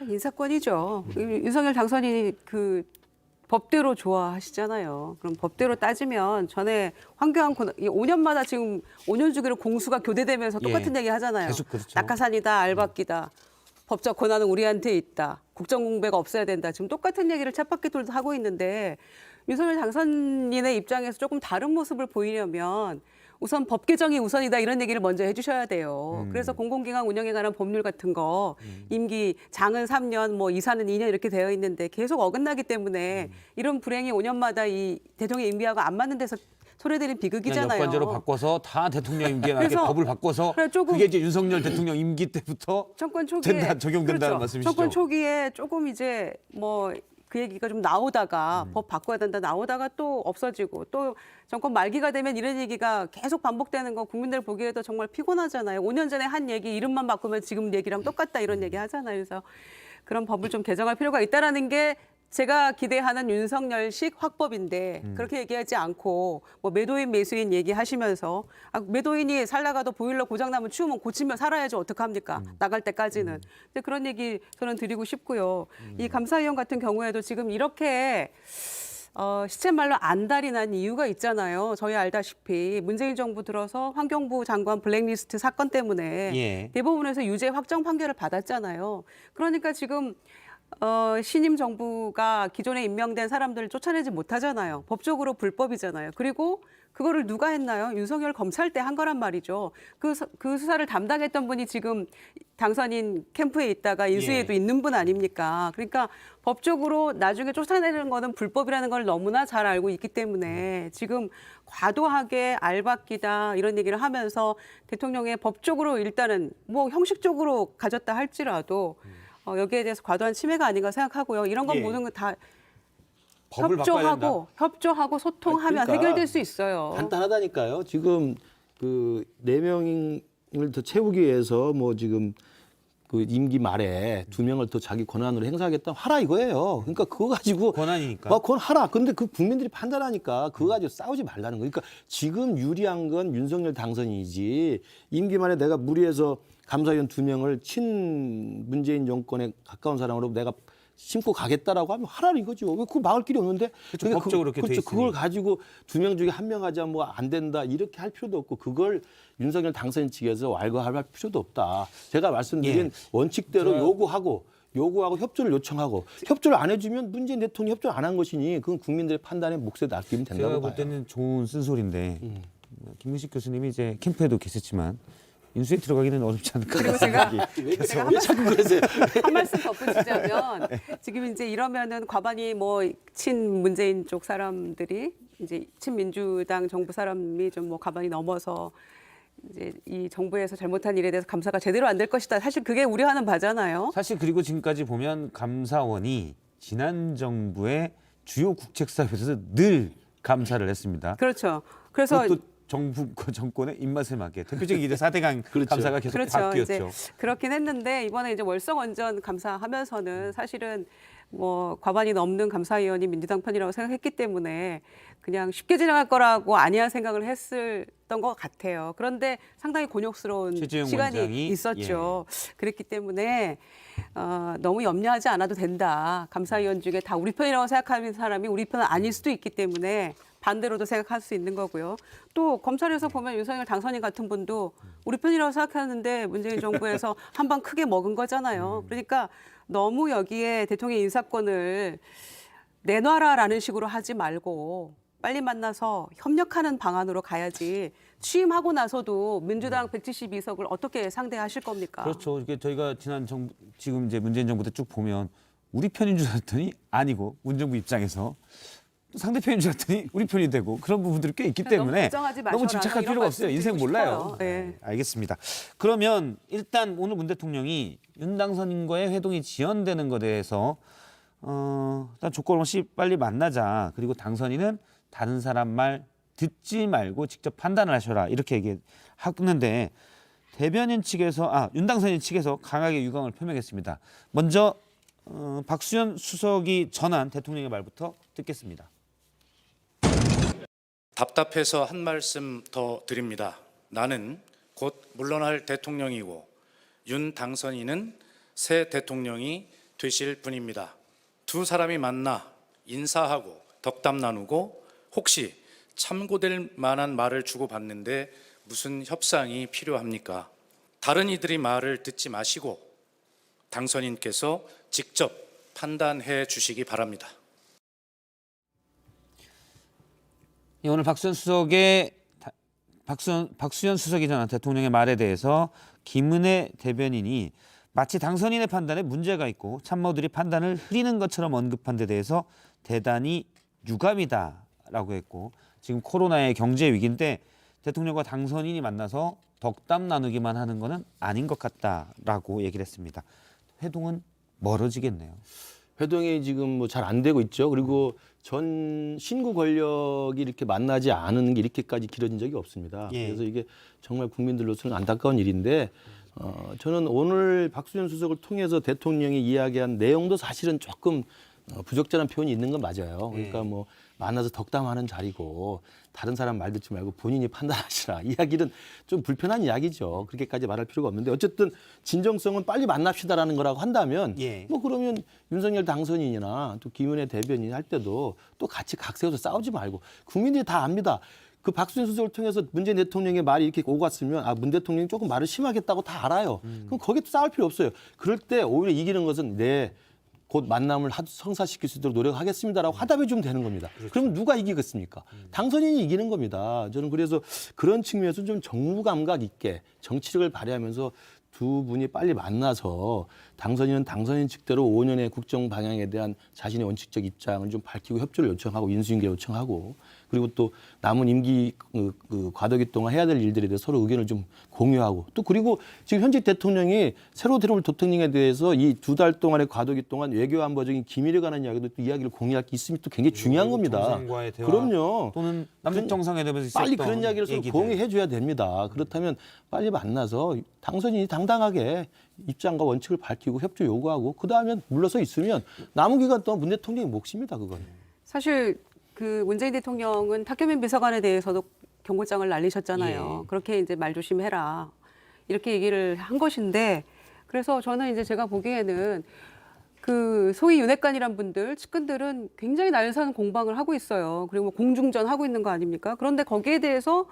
인사권이죠. 윤석열 당선인이 그 법대로 좋아하시잖아요. 그럼 법대로 따지면 전에 황교안 5년마다 지금 5년 주기로 공수가 교대되면서 똑같은 예. 얘기 하잖아요. 계속 그렇죠. 낙하산이다, 알박기다. 법적 권한은 우리한테 있다. 국정공백가 없어야 된다. 지금 똑같은 얘기를 쳇바퀴 돌도 하고 있는데 윤석열 당선인의 입장에서 조금 다른 모습을 보이려면 우선 법 개정이 우선이다 이런 얘기를 먼저 해주셔야 돼요. 그래서 공공기관 운영에 관한 법률 같은 거 임기 장은 3년, 뭐 이사는 2년 이렇게 되어 있는데 계속 어긋나기 때문에 이런 불행이 5년마다 이 대통령 임기하고 안 맞는 데서 소리들이 비극이잖아요. 여권제로 바꿔서 다 대통령 임기에 맞게 그래서 법을 바꿔서 그래, 조금 그게 이제 윤석열 대통령 임기 때부터 정권 초기에 적용된다는 그렇죠. 말씀이시죠? 정권 초기에 조금 이제 뭐 그 얘기가 좀 나오다가 법 바꿔야 된다 나오다가 또 없어지고 또 정권 말기가 되면 이런 얘기가 계속 반복되는 거 국민들 보기에도 정말 피곤하잖아요. 5년 전에 한 얘기 이름만 바꾸면 지금 얘기랑 똑같다 이런 얘기 하잖아요. 그래서 그런 법을 좀 개정할 필요가 있다라는 게 제가 기대하는 윤석열식 확법인데 그렇게 얘기하지 않고 뭐 매도인 매수인 얘기하시면서 매도인이 살다가도 보일러 고장나면 추우면 고치면 살아야지 어떡합니까? 나갈 때까지는. 근데 그런 얘기 저는 드리고 싶고요. 이 감사위원 같은 경우에도 지금 이렇게 시쳇말로 안달이 난 이유가 있잖아요. 저희 알다시피 문재인 정부 들어서 환경부 장관 블랙리스트 사건 때문에 예. 대법원에서 유죄 확정 판결을 받았잖아요. 그러니까 지금 신임 정부가 기존에 임명된 사람들을 쫓아내지 못하잖아요. 법적으로 불법이잖아요. 그리고 그거를 누가 했나요? 윤석열 검찰 때 한 거란 말이죠. 그 수사를 담당했던 분이 지금 당선인 캠프에 있다가 인수위에도 예. 있는 분 아닙니까? 그러니까 법적으로 나중에 쫓아내는 거는 불법이라는 걸 너무나 잘 알고 있기 때문에 지금 과도하게 알박기다 이런 얘기를 하면서 대통령의 법적으로 일단은 뭐 형식적으로 가졌다 할지라도 여기에 대해서 과도한 침해가 아닌가 생각하고 이런 건 예. 모든 거 다 법을 바꿔야 된다. 협조하고 소통하면 그러니까 해결될 수 있어요. 간단하다니까요. 지금 그 4명을 더 채우기 위해서 뭐 지금 그 임기 말에 2명을 더 자기 권한으로 행사하겠다 하라 이거예요. 그러니까 그거 가지고 권한이니까. 그건 하라. 근데 그 국민들이 판단하니까 그거 가지고 싸우지 말라는 거예요. 그러니까 지금 유리한 건 윤석열 당선이지 임기 말에 내가 무리해서 감사위원 2명을 친 문재인 정권에 가까운 사람으로 내가 심고 가겠다라고 하면 하라는 이거죠. 왜 그거 막을 길이 없는데? 그렇죠. 법적으로 그렇게 돼 그렇죠. 있으니. 그걸 가지고 2명 중에 1명 하자 뭐 안 된다 이렇게 할 필요도 없고 그걸 윤석열 당선인 측에서 왈가왈부할 필요도 없다. 제가 말씀드린 원칙대로 요구하고 협조를 요청하고 협조를 안 해주면 문재인 대통령이 협조를 안 한 것이니 그건 국민들의 판단에 몫에 맡기면 된다고 제가 봐요. 볼 때는 좋은 쓴소리인데 김민식 교수님이 이제 캠프에도 계셨지만 인수에 들어가기는 어렵지 않을까. 그리고 제가 왜 자꾸 그러세요? 한 말씀 덧붙이자면 지금 이제 이러면은 과반이 뭐 친문재인 쪽 사람들이 이제 친민주당 정부 사람이 좀 뭐 과반이 넘어서 이제 이 정부에서 잘못한 일에 대해서 감사가 제대로 안 될 것이다. 사실 그게 우려하는 바잖아요. 사실 그리고 지금까지 보면 감사원이 지난 정부의 주요 국책사업에서 늘 감사를 했습니다. 그렇죠. 그래서 그것도 정부 정권의 입맛에 맞게 대표적인 이제 4대강 그렇죠. 감사가 계속 그렇죠. 바뀌었죠. 이제 그렇긴 했는데 이번에 이제 월성원전 감사하면서는 사실은 뭐 과반이 넘는 감사위원이 민주당 편이라고 생각했기 때문에 그냥 쉽게 지나갈 거라고 아니한 생각을 했었던 것 같아요. 그런데 상당히 곤욕스러운 최재형 시간이 원장이, 있었죠. 그랬기 때문에 너무 염려하지 않아도 된다. 감사위원 중에 다 우리 편이라고 생각하는 사람이 우리 편은 아닐 수도 있기 때문에 반대로도 생각할 수 있는 거고요. 또 검찰에서 보면 윤석열 당선인 같은 분도 우리 편이라고 생각하는데 문재인 정부에서 한 방 크게 먹은 거잖아요. 그러니까 너무 여기에 대통령 인사권을 내놔라라는 식으로 하지 말고 빨리 만나서 협력하는 방안으로 가야지 취임하고 나서도 민주당 172석을 어떻게 상대하실 겁니까? 그렇죠. 이게 저희가 지난 정부 지금 이제 문재인 정부 때 쭉 보면 우리 편인 줄 알았더니 아니고 문정부 입장에서 또 상대편인 줄 알았더니 우리 편이 되고 그런 부분들이 꽤 있기 너무 때문에 걱정하지 마셔라. 너무 집착할 이런 필요가 없어요. 인생 말씀 몰라요. 드리고 싶어요. 네. 알겠습니다. 그러면 일단 오늘 문 대통령이 윤 당선인과의 회동이 지연되는 것에 대해서 일단 조건 없이 빨리 만나자. 그리고 당선인은 다른 사람 말 듣지 말고 직접 판단을 하셔라. 이렇게 얘기하는데 대변인 측에서 윤 당선인 측에서 강하게 유감을 표명했습니다. 먼저 박수현 수석이 전한 대통령의 말부터 듣겠습니다. 답답해서 한 말씀 더 드립니다. 나는 곧 물러날 대통령이고 윤 당선인은 새 대통령이 되실 분입니다. 두 사람이 만나 인사하고 덕담 나누고 혹시 참고될 만한 말을 주고받는데 무슨 협상이 필요합니까? 다른 이들이 말을 듣지 마시고 당선인께서 직접 판단해 주시기 바랍니다. 오늘 박수현 수석이 전한 대통령의 말에 대해서 김은혜 대변인이 마치 당선인의 판단에 문제가 있고 참모들이 판단을 흐리는 것처럼 언급한 데 대해서 대단히 유감이다라고 했고 지금 코로나의 경제 위기인데 대통령과 당선인이 만나서 덕담 나누기만 하는 것은 아닌 것 같다라고 얘기를 했습니다. 회동은 멀어지겠네요. 회동이 지금 뭐 잘 안 되고 있죠. 그리고 전 신구 권력이 이렇게 만나지 않은 게 이렇게까지 길어진 적이 없습니다. 그래서 이게 정말 국민들로서는 안타까운 일인데 저는 오늘 박수현 수석을 통해서 대통령이 이야기한 내용도 사실은 조금 부적절한 표현이 있는 건 맞아요. 그러니까 뭐 만나서 덕담하는 자리고 다른 사람 말 듣지 말고 본인이 판단하시라. 이야기는 좀 불편한 이야기죠. 그렇게까지 말할 필요가 없는데 어쨌든 진정성은 빨리 만납시다라는 거라고 한다면 뭐 그러면 윤석열 당선인이나 또 김은혜 대변인 할 때도 또 같이 각 세워서 싸우지 말고 국민들이 다 압니다. 그 박수현 수석을 통해서 문재인 대통령의 말이 이렇게 오고 갔으면 문 대통령이 조금 말을 심하겠다고 다 알아요. 그럼 거기에 또 싸울 필요 없어요. 그럴 때 오히려 이기는 것은 곧 만남을 성사시킬 수 있도록 노력하겠습니다라고 화답해 주면 되는 겁니다. 그럼 누가 이기겠습니까? 당선인이 이기는 겁니다. 저는 그래서 그런 측면에서 좀 정무 감각 있게 정치력을 발휘하면서 두 분이 빨리 만나서 당선인은 당선인 측대로 5년의 국정 방향에 대한 자신의 원칙적 입장을 좀 밝히고 협조를 요청하고 인수인계 요청하고 그리고 또 남은 임기 과도기 동안 해야 될 일들에 대해서 서로 의견을 좀 공유하고 또 그리고 지금 현직 대통령이 새로 들어올 대통령에 대해서 이 2달 동안의 과도기 동안 외교 안보적인 기밀에 관한 이야기도 또 이야기를 공유할 게 있으면 또 굉장히 중요한 겁니다. 정상과의 대화, 그럼요. 또는 남북 정상회담에서 빨리 있었던 그런 이야기를 서로 공유해 줘야 됩니다. 그렇다면 빨리 만나서 당선인이 당당하게 입장과 원칙을 밝히고 협조 요구하고 그다음에 물러서 있으면 남은 기간 동안 문 대통령의 몫입니다. 그건. 사실 그 문재인 대통령은 탁현민 비서관에 대해서도 경고장을 날리셨잖아요. 그렇게 이제 말 조심해라. 이렇게 얘기를 한 것인데 그래서 저는 이제 제가 보기에는 그 소위 윤핵관이란 분들, 측근들은 굉장히 날선 공방을 하고 있어요. 그리고 뭐 공중전 하고 있는 거 아닙니까? 그런데 거기에 대해서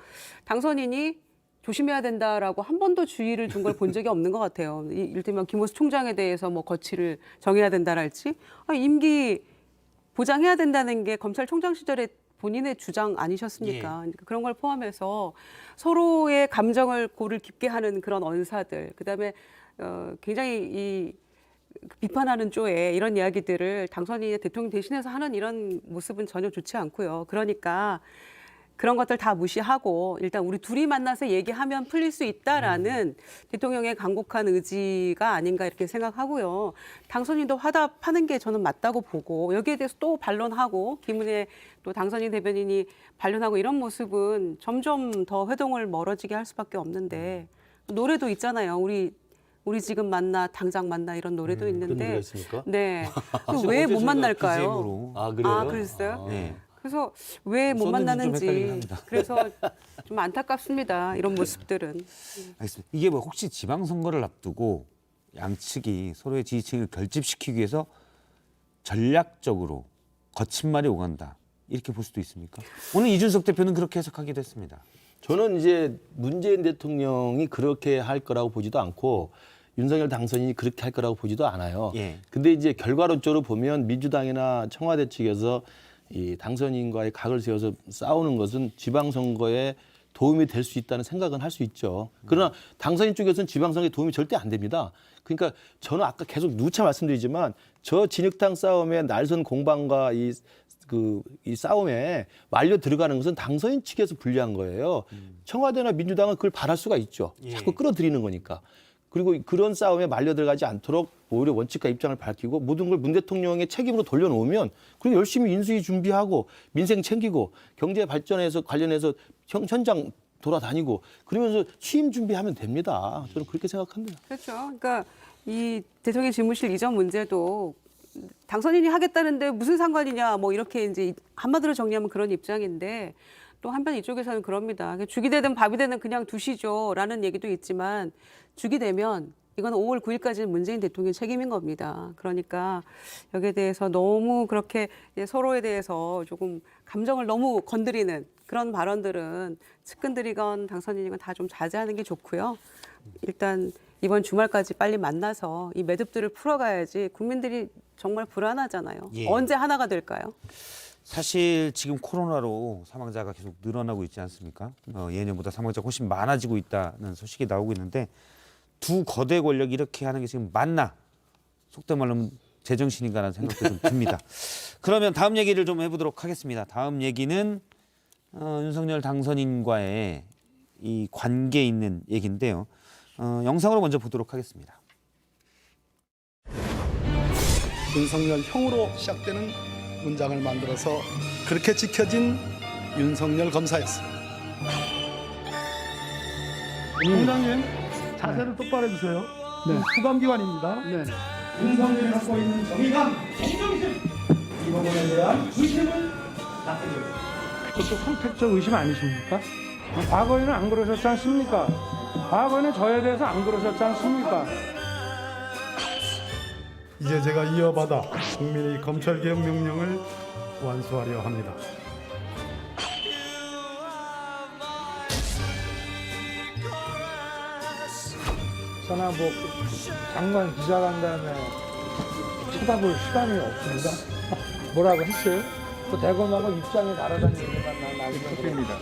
당선인이 조심해야 된다라고 한 번도 주의를 준 걸 본 적이 없는 것 같아요. 이를테면 김호수 총장에 대해서 뭐 거취를 정해야 된다랄지, 임기 보장해야 된다는 게 검찰총장 시절에 본인의 주장 아니셨습니까? 그러니까 그런 걸 포함해서 서로의 감정을 고를 깊게 하는 그런 언사들, 그다음에 굉장히 이 비판하는 쪽에 이런 이야기들을 당선인이 대통령 대신해서 하는 이런 모습은 전혀 좋지 않고요. 그러니까 그런 것들 다 무시하고 일단 우리 둘이 만나서 얘기하면 풀릴 수 있다라는 대통령의 간곡한 의지가 아닌가 이렇게 생각하고요. 당선인도 화답하는 게 저는 맞다고 보고 여기에 대해서 또 반론하고 김은혜 또 당선인 대변인이 반론하고 이런 모습은 점점 더 회동을 멀어지게 할 수밖에 없는데 노래도 있잖아요. 우리 지금 만나 당장 만나 이런 노래도 그런 있는데 노래였습니까? 네. 왜 못 만날까요? 아, 그래요? 아, 그랬어요? 네. 그래서 왜 못 썼는지 좀 만나는지 헷갈리긴 합니다. 그래서 좀 안타깝습니다. 이런 모습들은. 알겠습니다. 이게 뭐 혹시 지방선거를 앞두고 양측이 서로의 지지층을 결집시키기 위해서 전략적으로 거친 말이 오간다 이렇게 볼 수도 있습니까? 오늘 이준석 대표는 그렇게 해석하기도 했습니다. 저는 이제 문재인 대통령이 그렇게 할 거라고 보지도 않고 윤석열 당선인이 그렇게 할 거라고 보지도 않아요. 예. 근데 이제 결과론적으로 보면 민주당이나 청와대 측에서 이 당선인과의 각을 세워서 싸우는 것은 지방선거에 도움이 될 수 있다는 생각은 할 수 있죠. 그러나 당선인 쪽에서는 지방선거에 도움이 절대 안 됩니다. 그러니까 저는 아까 계속 누차 말씀드리지만 저 진흙탕 싸움의 날선 공방과 이 싸움에 말려 들어가는 것은 당선인 측에서 불리한 거예요. 청와대나 민주당은 그걸 바랄 수가 있죠. 자꾸 끌어들이는 거니까. 그리고 그런 싸움에 말려 들어가지 않도록 오히려 원칙과 입장을 밝히고 모든 걸 문 대통령의 책임으로 돌려놓으면 그리고 열심히 인수위 준비하고 민생 챙기고 경제 발전에서 관련해서 현장 돌아다니고 그러면서 취임 준비하면 됩니다. 저는 그렇게 생각합니다. 그렇죠. 그러니까 이 대통령 집무실 이전 문제도 당선인이 하겠다는데 무슨 상관이냐 뭐 이렇게 이제 한마디로 정리하면 그런 입장인데 또 한편 이쪽에서는 그럽니다. 죽이 되든 밥이 되든 그냥 두시죠라는 얘기도 있지만 죽이 되면 이건 5월 9일까지는 문재인 대통령 책임인 겁니다. 그러니까 여기에 대해서 너무 그렇게 서로에 대해서 조금 감정을 너무 건드리는 그런 발언들은 측근들이건 당선인이건 다 좀 자제하는 게 좋고요. 일단 이번 주말까지 빨리 만나서 이 매듭들을 풀어가야지 국민들이 정말 불안하잖아요. 예. 언제 하나가 될까요? 사실 지금 코로나로 사망자가 계속 늘어나고 있지 않습니까? 예년보다 사망자가 훨씬 많아지고 있다는 소식이 나오고 있는데 두 거대 권력이 이렇게 하는 게 지금 맞나? 속된 말로 제정신인가라는 생각도 좀 듭니다. 그러면 다음 얘기를 좀 해보도록 하겠습니다. 다음 얘기는 윤석열 당선인과의 이 관계에 있는 얘기인데요. 영상으로 먼저 보도록 하겠습니다. 윤석열 형으로 시작되는 문장을 만들어서 그렇게 지켜진 윤석열 검사였습니다. 공장님 자세를 똑바로 해주세요. 네. 수감기관입니다. 네. 윤석열이 갖고 있는 정의감, 공정심, 이 부분에 대한 의심을 낳습니다. 그것도 선택적 의심 아니십니까? 과거에는 안 그러셨지 않습니까? 과거에는 저에 대해서 안 그러셨지 않습니까? 이제 제가 이어받아 국민의 검찰개혁 명령을 완수하려 합니다. 저나 뭐 장관 기자간담회 쳐다볼 시간이 없습니다. 뭐라고 했어요? 그 대검하고 입장에 날아다니는 얘기만 나오면 됩니다.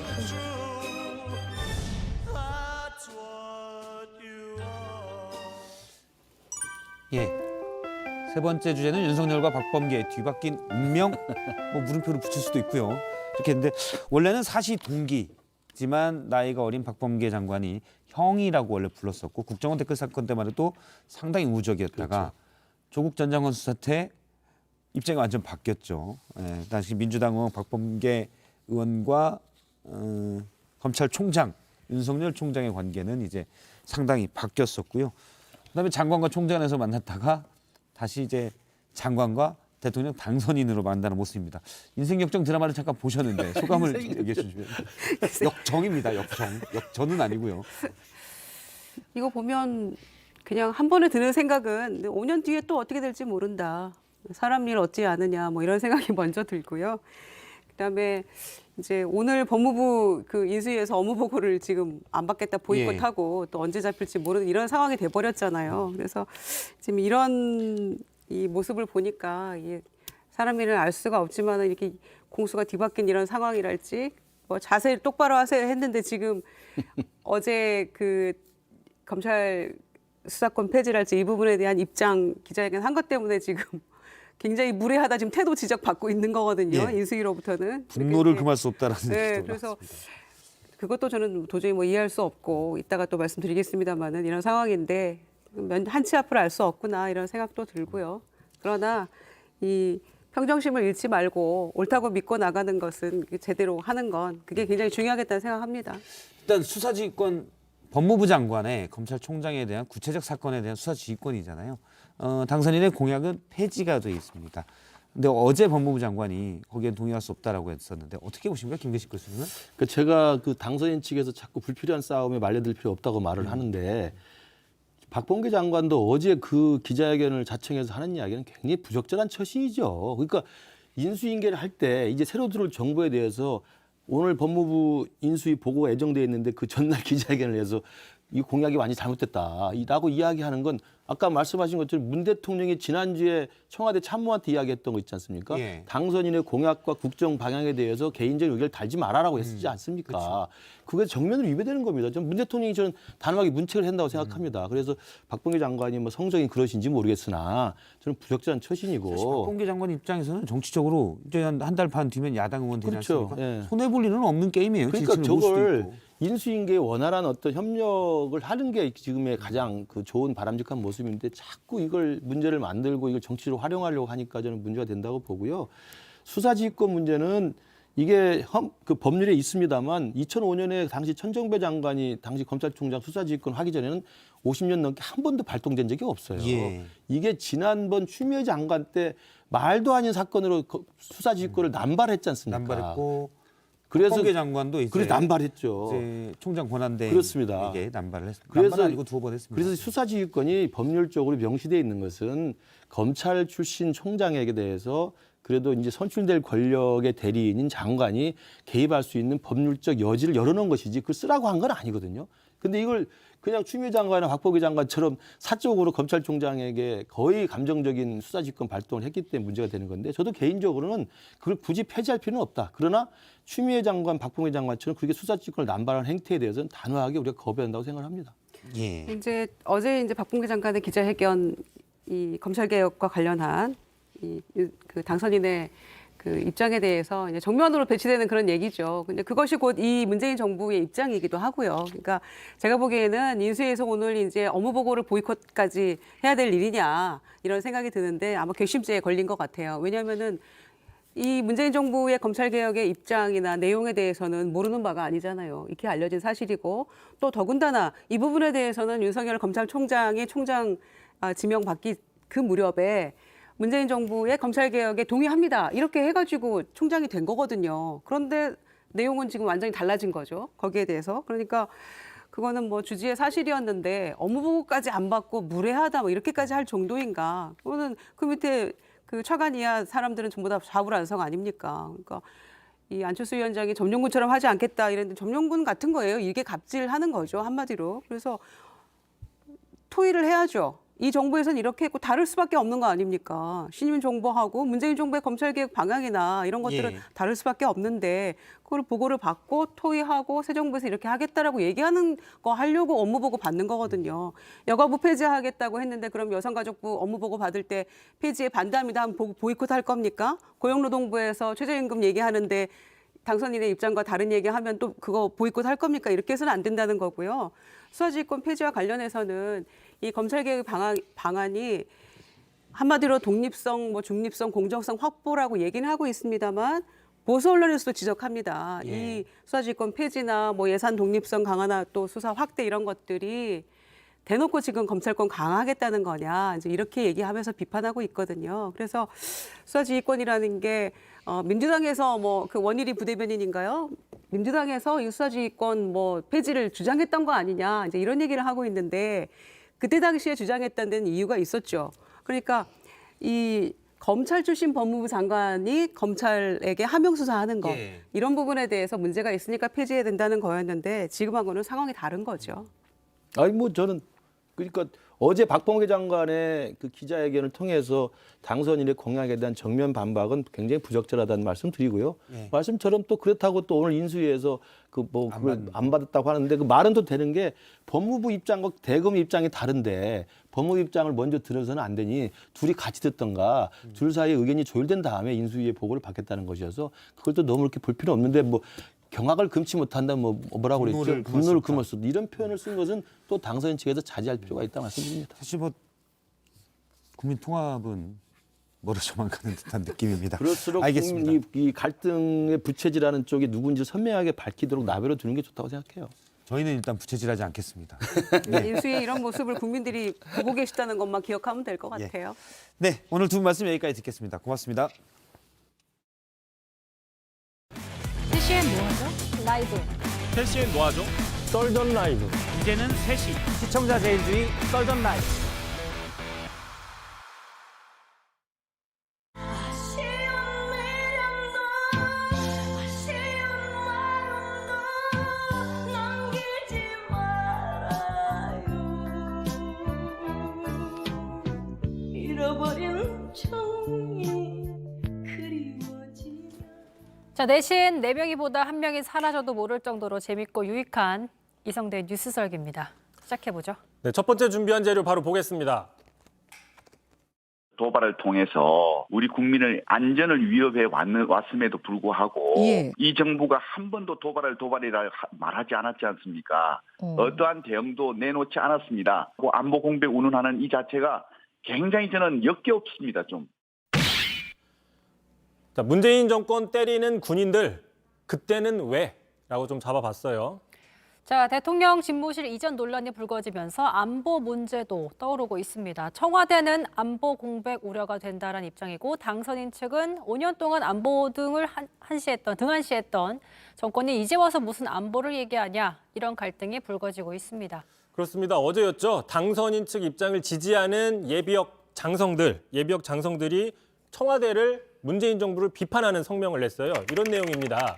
예. 세 번째 주제는 윤석열과 박범계의 뒤바뀐 운명, 뭐 물음표를 붙일 수도 있고요. 이렇게 했는데 원래는 사시 동기지만 나이가 어린 박범계 장관이 형이라고 원래 불렀었고 국정원 댓글 사건 때만 해도 상당히 우호적이었다가 그렇죠. 조국 전 장관 수사 때 입장이 완전 바뀌었죠. 예, 당시 민주당 의원 박범계 의원과 검찰총장 윤석열 총장의 관계는 이제 상당히 바뀌었었고요. 그다음에 장관과 총장에서 만났다가 다시 이제 장관과 대통령 당선인으로 만나는 모습입니다. 인생 역정 드라마를 잠깐 보셨는데 소감을 얘기해 주시면. 역정입니다. 역정. 역전은 아니고요. 이거 보면 그냥 한 번에 드는 생각은 5년 뒤에 또 어떻게 될지 모른다. 사람 일 어찌 아느냐 뭐 이런 생각이 먼저 들고요. 그다음에 이제 오늘 법무부 그 인수위에서 업무 보고를 지금 안 받겠다 보이콧하고 또 언제 잡힐지 모르는 이런 상황이 돼 버렸잖아요. 그래서 지금 이런 이 모습을 보니까 이게 사람 일은 알 수가 없지만 이렇게 공수가 뒤바뀐 이런 상황이랄지 뭐 자세히 똑바로 하세요 했는데 지금 어제 그 검찰 수사권 폐지랄지 이 부분에 대한 입장 기자회견 한 것 때문에 지금 굉장히 무례하다 지금 태도 지적 받고 있는 거거든요. 예. 인수위로부터는. 분노를 금할 수 없다라는 네, 얘기도 그래서 나왔습니다. 그것도 저는 도저히 뭐 이해할 수 없고 이따가 또 말씀드리겠습니다만은 이런 상황인데 한치 앞을 알 수 없구나 이런 생각도 들고요. 그러나 이 평정심을 잃지 말고 옳다고 믿고 나가는 것은 제대로 하는 건 그게 굉장히 중요하겠다는 생각합니다. 일단 수사지휘권 법무부 장관의 검찰총장에 대한 구체적 사건에 대한 수사지휘권이잖아요. 당선인의 공약은 폐지가 되어 있습니다. 근데 어제 법무부 장관이 거기에 동의할 수 없다라고 했었는데 어떻게 보십니까, 김계식 교수님은? 그 제가 그 당선인 측에서 자꾸 불필요한 싸움에 말려들 필요 없다고 말을 하는데 박범계 장관도 어제 그 기자회견을 자청해서 하는 이야기는 굉장히 부적절한 처신이죠. 그러니까 인수인계를 할 때 이제 새로 들어올 정부에 대해서 오늘 법무부 인수위 보고가 예정돼 있는데 그 전날 기자회견을 해서 이 공약이 완전히 잘못됐다라고 이야기하는 건 아까 말씀하신 것처럼 문 대통령이 지난주에 청와대 참모한테 이야기했던 거 있지 않습니까? 예. 당선인의 공약과 국정 방향에 대해서 개인적인 의견을 달지 말아라고 했지 않습니까? 그렇죠. 그게 정면으로 위배되는 겁니다. 전 문 대통령이 저는 단호하게 문책을 한다고 생각합니다. 그래서 박범계 장관이 뭐 성정이 그러신지 모르겠으나 저는 부적절한 처신이고. 사실 박범계 장관 입장에서는 정치적으로 이제 한 달 반 뒤면 야당 의원 되지 그렇죠. 않습니까? 예. 손해 볼 일은 없는 게임이에요. 그러니까 지지를 모을 수도 저걸 있고. 인수인계에 원활한 어떤 협력을 하는 게 지금의 가장 그 좋은 바람직한 모습인데 자꾸 이걸 문제를 만들고 이걸 정치로 활용하려고 하니까 저는 문제가 된다고 보고요. 수사지휘권 문제는 이게 그 법률에 있습니다만 2005년에 당시 천정배 장관이 당시 검찰총장 수사지휘권 하기 전에는 50년 넘게 한 번도 발동된 적이 없어요. 예. 이게 지난번 추미애 장관 때 말도 아닌 사건으로 수사지휘권을 남발했지 않습니까? 남발했고 그래서 박범계 장관도 이제 그래서 남발했죠. 이제 총장 권한대행에게 그렇습니다. 남발을 했습니다. 그래서 남발은 아니고 2번 했습니다. 그래서 수사지휘권이 법률적으로 명시되어 있는 것은 검찰 출신 총장에게 대해서 그래도 이제 선출될 권력의 대리인인 장관이 개입할 수 있는 법률적 여지를 열어놓은 것이지 그걸 쓰라고 한 건 아니거든요. 근데 이걸 그냥 추미애 장관이나 박범계 장관처럼 사적으로 검찰총장에게 거의 감정적인 수사지휘권 발동을 했기 때문에 문제가 되는 건데 저도 개인적으로는 그걸 굳이 폐지할 필요는 없다. 그러나 추미애 장관, 박범계 장관처럼 그렇게 수사지휘권을 남발하는 행태에 대해서는 단호하게 우리가 거부해야 한다고 생각을 합니다. 예. 이제 어제 이제 박범계 장관의 기자회견 이 검찰 개혁과 관련한 그 당선인의 그 입장에 대해서 이제 정면으로 배치되는 그런 얘기죠. 근데 그것이 곧 이 문재인 정부의 입장이기도 하고요. 그러니까 제가 보기에는 인수위에서 오늘 이제 업무 보고를 보이콧까지 해야 될 일이냐 이런 생각이 드는데 아마 괘씸죄에 걸린 것 같아요. 왜냐하면은 이 문재인 정부의 검찰 개혁의 입장이나 내용에 대해서는 모르는 바가 아니잖아요. 이렇게 알려진 사실이고 또 더군다나 이 부분에 대해서는 윤석열 검찰총장이 총장 지명받기 그 무렵에 문재인 정부의 검찰개혁에 동의합니다. 이렇게 해가지고 총장이 된 거거든요. 그런데 내용은 지금 완전히 달라진 거죠. 거기에 대해서. 그러니까 그거는 뭐 주지의 사실이었는데 업무보고까지 안 받고 무례하다 뭐 이렇게까지 할 정도인가. 그거는 그 밑에 그 차관 이하 사람들은 전부 다 좌불안성 아닙니까. 그러니까 이 안철수 위원장이 점령군처럼 하지 않겠다 이랬는데 점령군 같은 거예요. 이게 갑질하는 거죠. 한마디로. 그래서 토의를 해야죠. 이 정부에서는 이렇게 했고 다를 수밖에 없는 거 아닙니까? 신임 정부하고 문재인 정부의 검찰개혁 방향이나 이런 것들은 예. 다를 수밖에 없는데 그걸 보고를 받고 토의하고 새 정부에서 이렇게 하겠다라고 얘기하는 거 하려고 업무보고 받는 거거든요. 여가부 폐지하겠다고 했는데 그럼 여성가족부 업무보고 받을 때 폐지에 반대합니다 하면 보이콧 할 겁니까? 고용노동부에서 최저임금 얘기하는데 당선인의 입장과 다른 얘기하면 또 그거 보이콧 할 겁니까? 이렇게 해서는 안 된다는 거고요. 수사지휘권 폐지와 관련해서는 이 검찰개혁 방안이 한마디로 독립성, 뭐 중립성, 공정성 확보라고 얘기는 하고 있습니다만 보수 언론에서도 지적합니다. 예. 이 수사지휘권 폐지나 뭐 예산 독립성 강화나 또 수사 확대 이런 것들이 대놓고 지금 검찰권 강화하겠다는 거냐 이제 이렇게 얘기하면서 비판하고 있거든요. 그래서 수사지휘권이라는 게 민주당에서 뭐 그 원일이 부대변인인가요? 민주당에서 이 수사지휘권 뭐 폐지를 주장했던 거 아니냐 이제 이런 얘기를 하고 있는데 그때 당시에 주장했던 데는 이유가 있었죠. 그러니까 이 검찰 출신 법무부 장관이 검찰에게 하명 수사하는 거 예. 이런 부분에 대해서 문제가 있으니까 폐지해야 된다는 거였는데 지금하고는 상황이 다른 거죠. 아니 뭐 저는 그러니까 어제 박범계 장관의 그 기자회견을 통해서 당선인의 공약에 대한 정면 반박은 굉장히 부적절하다는 말씀 드리고요. 예. 말씀처럼 또 그렇다고 또 오늘 인수위에서 그 뭐 그걸 안 받았다고 하는데 그 말은 또 되는 게 법무부 입장과 대검 입장이 다른데 법무부 입장을 먼저 들어서는 안 되니 둘이 같이 듣던가 둘 사이에 의견이 조율된 다음에 인수위의 보고를 받겠다는 것이어서 그걸 또 너무 이렇게 볼 필요 없는데 뭐 경악을 금치 못한다 뭐라고 그랬죠. 분노를 금했어. 이런 표현을 쓴 것은 또 당선인 측에서 자제할 필요가 있다 말씀드립니다. 사실 뭐 국민 통합은 멀어져만 가는 듯한 느낌입니다. 그럴수록 알겠습니다. 이 갈등의 부채질하는 쪽이 누군지 선명하게 밝히도록 나베로 두는 게 좋다고 생각해요. 저희는 일단 부채질하지 않겠습니다. 인수위의 이런 모습을 국민들이 보고 계시다는 것만 기억하면 될 것 예. 같아요. 네, 오늘 두 분 말씀 여기까지 듣겠습니다. 고맙습니다. 3시엔 뭐하죠? 라이브. 3시엔 뭐하죠? 썰전 라이브. 이제는 3시 시청자 제일주의 썰전 라이브. 자, 내신 4명이보다 1명이 사라져도 모를 정도로 재밌고 유익한 이성대 뉴스 설계입니다. 시작해보죠. 네, 첫 번째 준비한 자료 바로 보겠습니다. 도발을 통해서 우리 국민의 안전을 위협해 왔음에도 불구하고 이 정부가 한 번도 도발이라 말하지 않았지 않습니까? 어떠한 대응도 내놓지 않았습니다. 안보 공백 운운하는 이 자체가 굉장히 저는 역겹습니다. 좀. 자, 문재인 정권 때리는 군인들, 그때는 왜? 라고 좀 잡아봤어요. 자, 대통령 집무실 이전 논란이 불거지면서 안보 문제도 떠오르고 있습니다. 청와대는 안보 공백 우려가 된다는 입장이고 당선인 측은 5년 동안 안보 등을 등한시했던 정권이 이제 와서 무슨 안보를 얘기하냐 이런 갈등이 불거지고 있습니다. 그렇습니다. 어제였죠. 당선인 측 입장을 지지하는 예비역 장성들이 청와대를 문재인 정부를 비판하는 성명을 냈어요. 이런 내용입니다.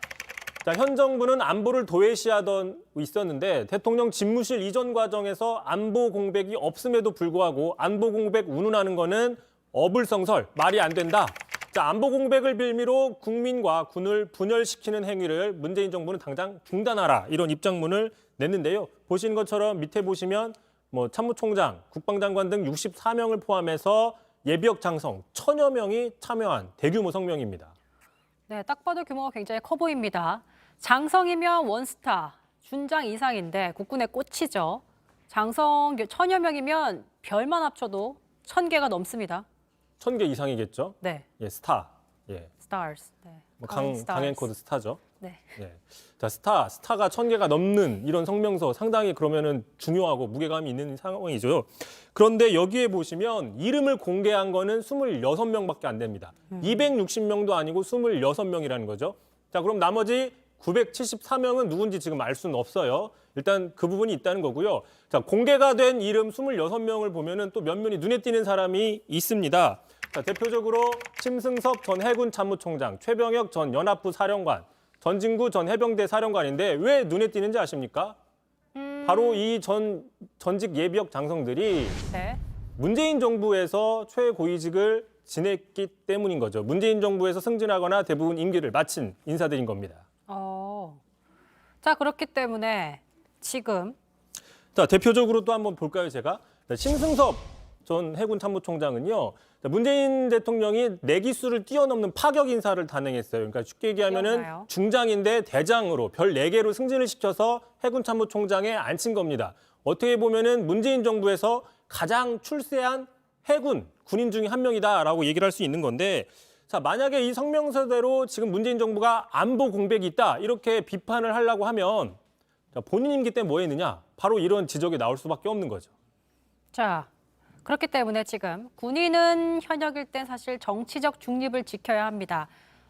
자, 현 정부는 안보를 도외시하던 있었는데 대통령 집무실 이전 과정에서 안보 공백이 없음에도 불구하고 안보 공백 운운하는 거는 어불성설, 말이 안 된다. 자, 안보 공백을 빌미로 국민과 군을 분열시키는 행위를 문재인 정부는 당장 중단하라. 이런 입장문을 냈는데요. 보시는 것처럼 밑에 보시면 뭐 참모총장, 국방장관 등 64명을 포함해서 예비역 장성 1000여 명이 참여한 대규모 성명입니다. 네, 딱 봐도 규모가 굉장히 커 보입니다. 장성이면 원스타, 준장 이상인데 국군의 꽃이죠. 장성 1000여 명이면 별만 합쳐도 1000개가 넘습니다. 1000개 이상이겠죠? 네. 예, 스타. 예. 스타즈. 네. 뭐 강행코드 스타죠. 네. 예. 자, 스타가 1000개가 넘는 이런 성명서 상당히 그러면은 중요하고 무게감이 있는 상황이죠. 그런데 여기에 보시면 이름을 공개한 거는 26명밖에 안 됩니다. 260명도 아니고 26명이라는 거죠. 자, 그럼 나머지 974명은 누군지 지금 알 수는 없어요. 일단 그 부분이 있다는 거고요. 자, 공개가 된 이름 26명을 보면은 또 몇몇이 눈에 띄는 사람이 있습니다. 자, 대표적으로 심승섭 전 해군 참모총장, 최병혁 전 연합부 사령관, 전진구 전 해병대 사령관인데 왜 눈에 띄는지 아십니까? 바로 이 전직 예비역 장성들이 네. 문재인 정부에서 최고위직을 지냈기 때문인 거죠. 문재인 정부에서 승진하거나 대부분 임기를 마친 인사들인 겁니다. 자, 그렇기 때문에 지금 자, 대표적으로 또 한번 볼까요, 제가? 심승섭 전 해군 참모총장은요. 문재인 대통령이 내기수를 뛰어넘는 파격 인사를 단행했어요. 그러니까 쉽게 얘기하면은 기억나요? 중장인데 대장으로 별 4개로 승진을 시켜서 해군 참모총장에 앉힌 겁니다. 어떻게 보면은 문재인 정부에서 가장 출세한 해군 군인 중에 한 명이다라고 얘기를 할 수 있는 건데, 자, 만약에 이 성명서대로 지금 문재인 정부가 안보 공백이 있다 이렇게 비판을 하려고 하면 자, 본인 임기 때 뭐 했느냐? 바로 이런 지적이 나올 수밖에 없는 거죠. 자, 그렇기 때문에 지금 군인은 현역일 땐 사실 정치적 중립을 지켜야 합니다.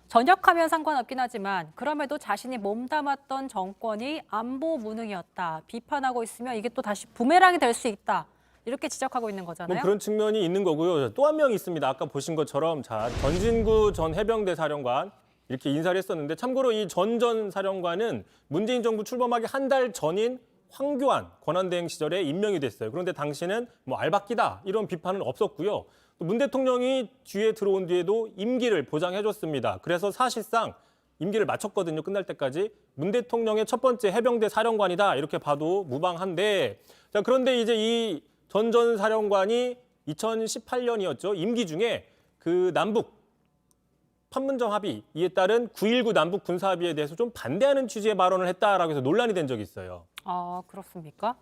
전역하면 상관없긴 하지만 그럼에도 자신이 몸담았던 정권이 안보 무능이었다. 비판하고 있으면 이게 또 다시 부메랑이 될 수 있다. 이렇게 지적하고 있는 거잖아요. 뭐 그런 측면이 있는 거고요. 또 한 명 있습니다. 아까 보신 것처럼 자 전진구 전 해병대 사령관 이렇게 인사를 했었는데 참고로 이 전 사령관은 문재인 정부 출범하기 한 달 전인 황교안 권한대행 시절에 임명이 됐어요. 그런데 당시는 뭐 알박기다 이런 비판은 없었고요. 문 대통령이 뒤에 들어온 뒤에도 임기를 보장해줬습니다. 그래서 사실상 임기를 마쳤거든요. 끝날 때까지. 문 대통령의 첫 번째 해병대 사령관이다 이렇게 봐도 무방한데 자 그런데 이제 이 전 사령관이 2018년이었죠. 임기 중에 그 남북 판문점 합의 이에 따른 9.19 남북 군사 합의에 대해서 좀 반대하는 취지의 발언을 했다라고 해서 논란이 된 적이 있어요. 아, 그렇습니까?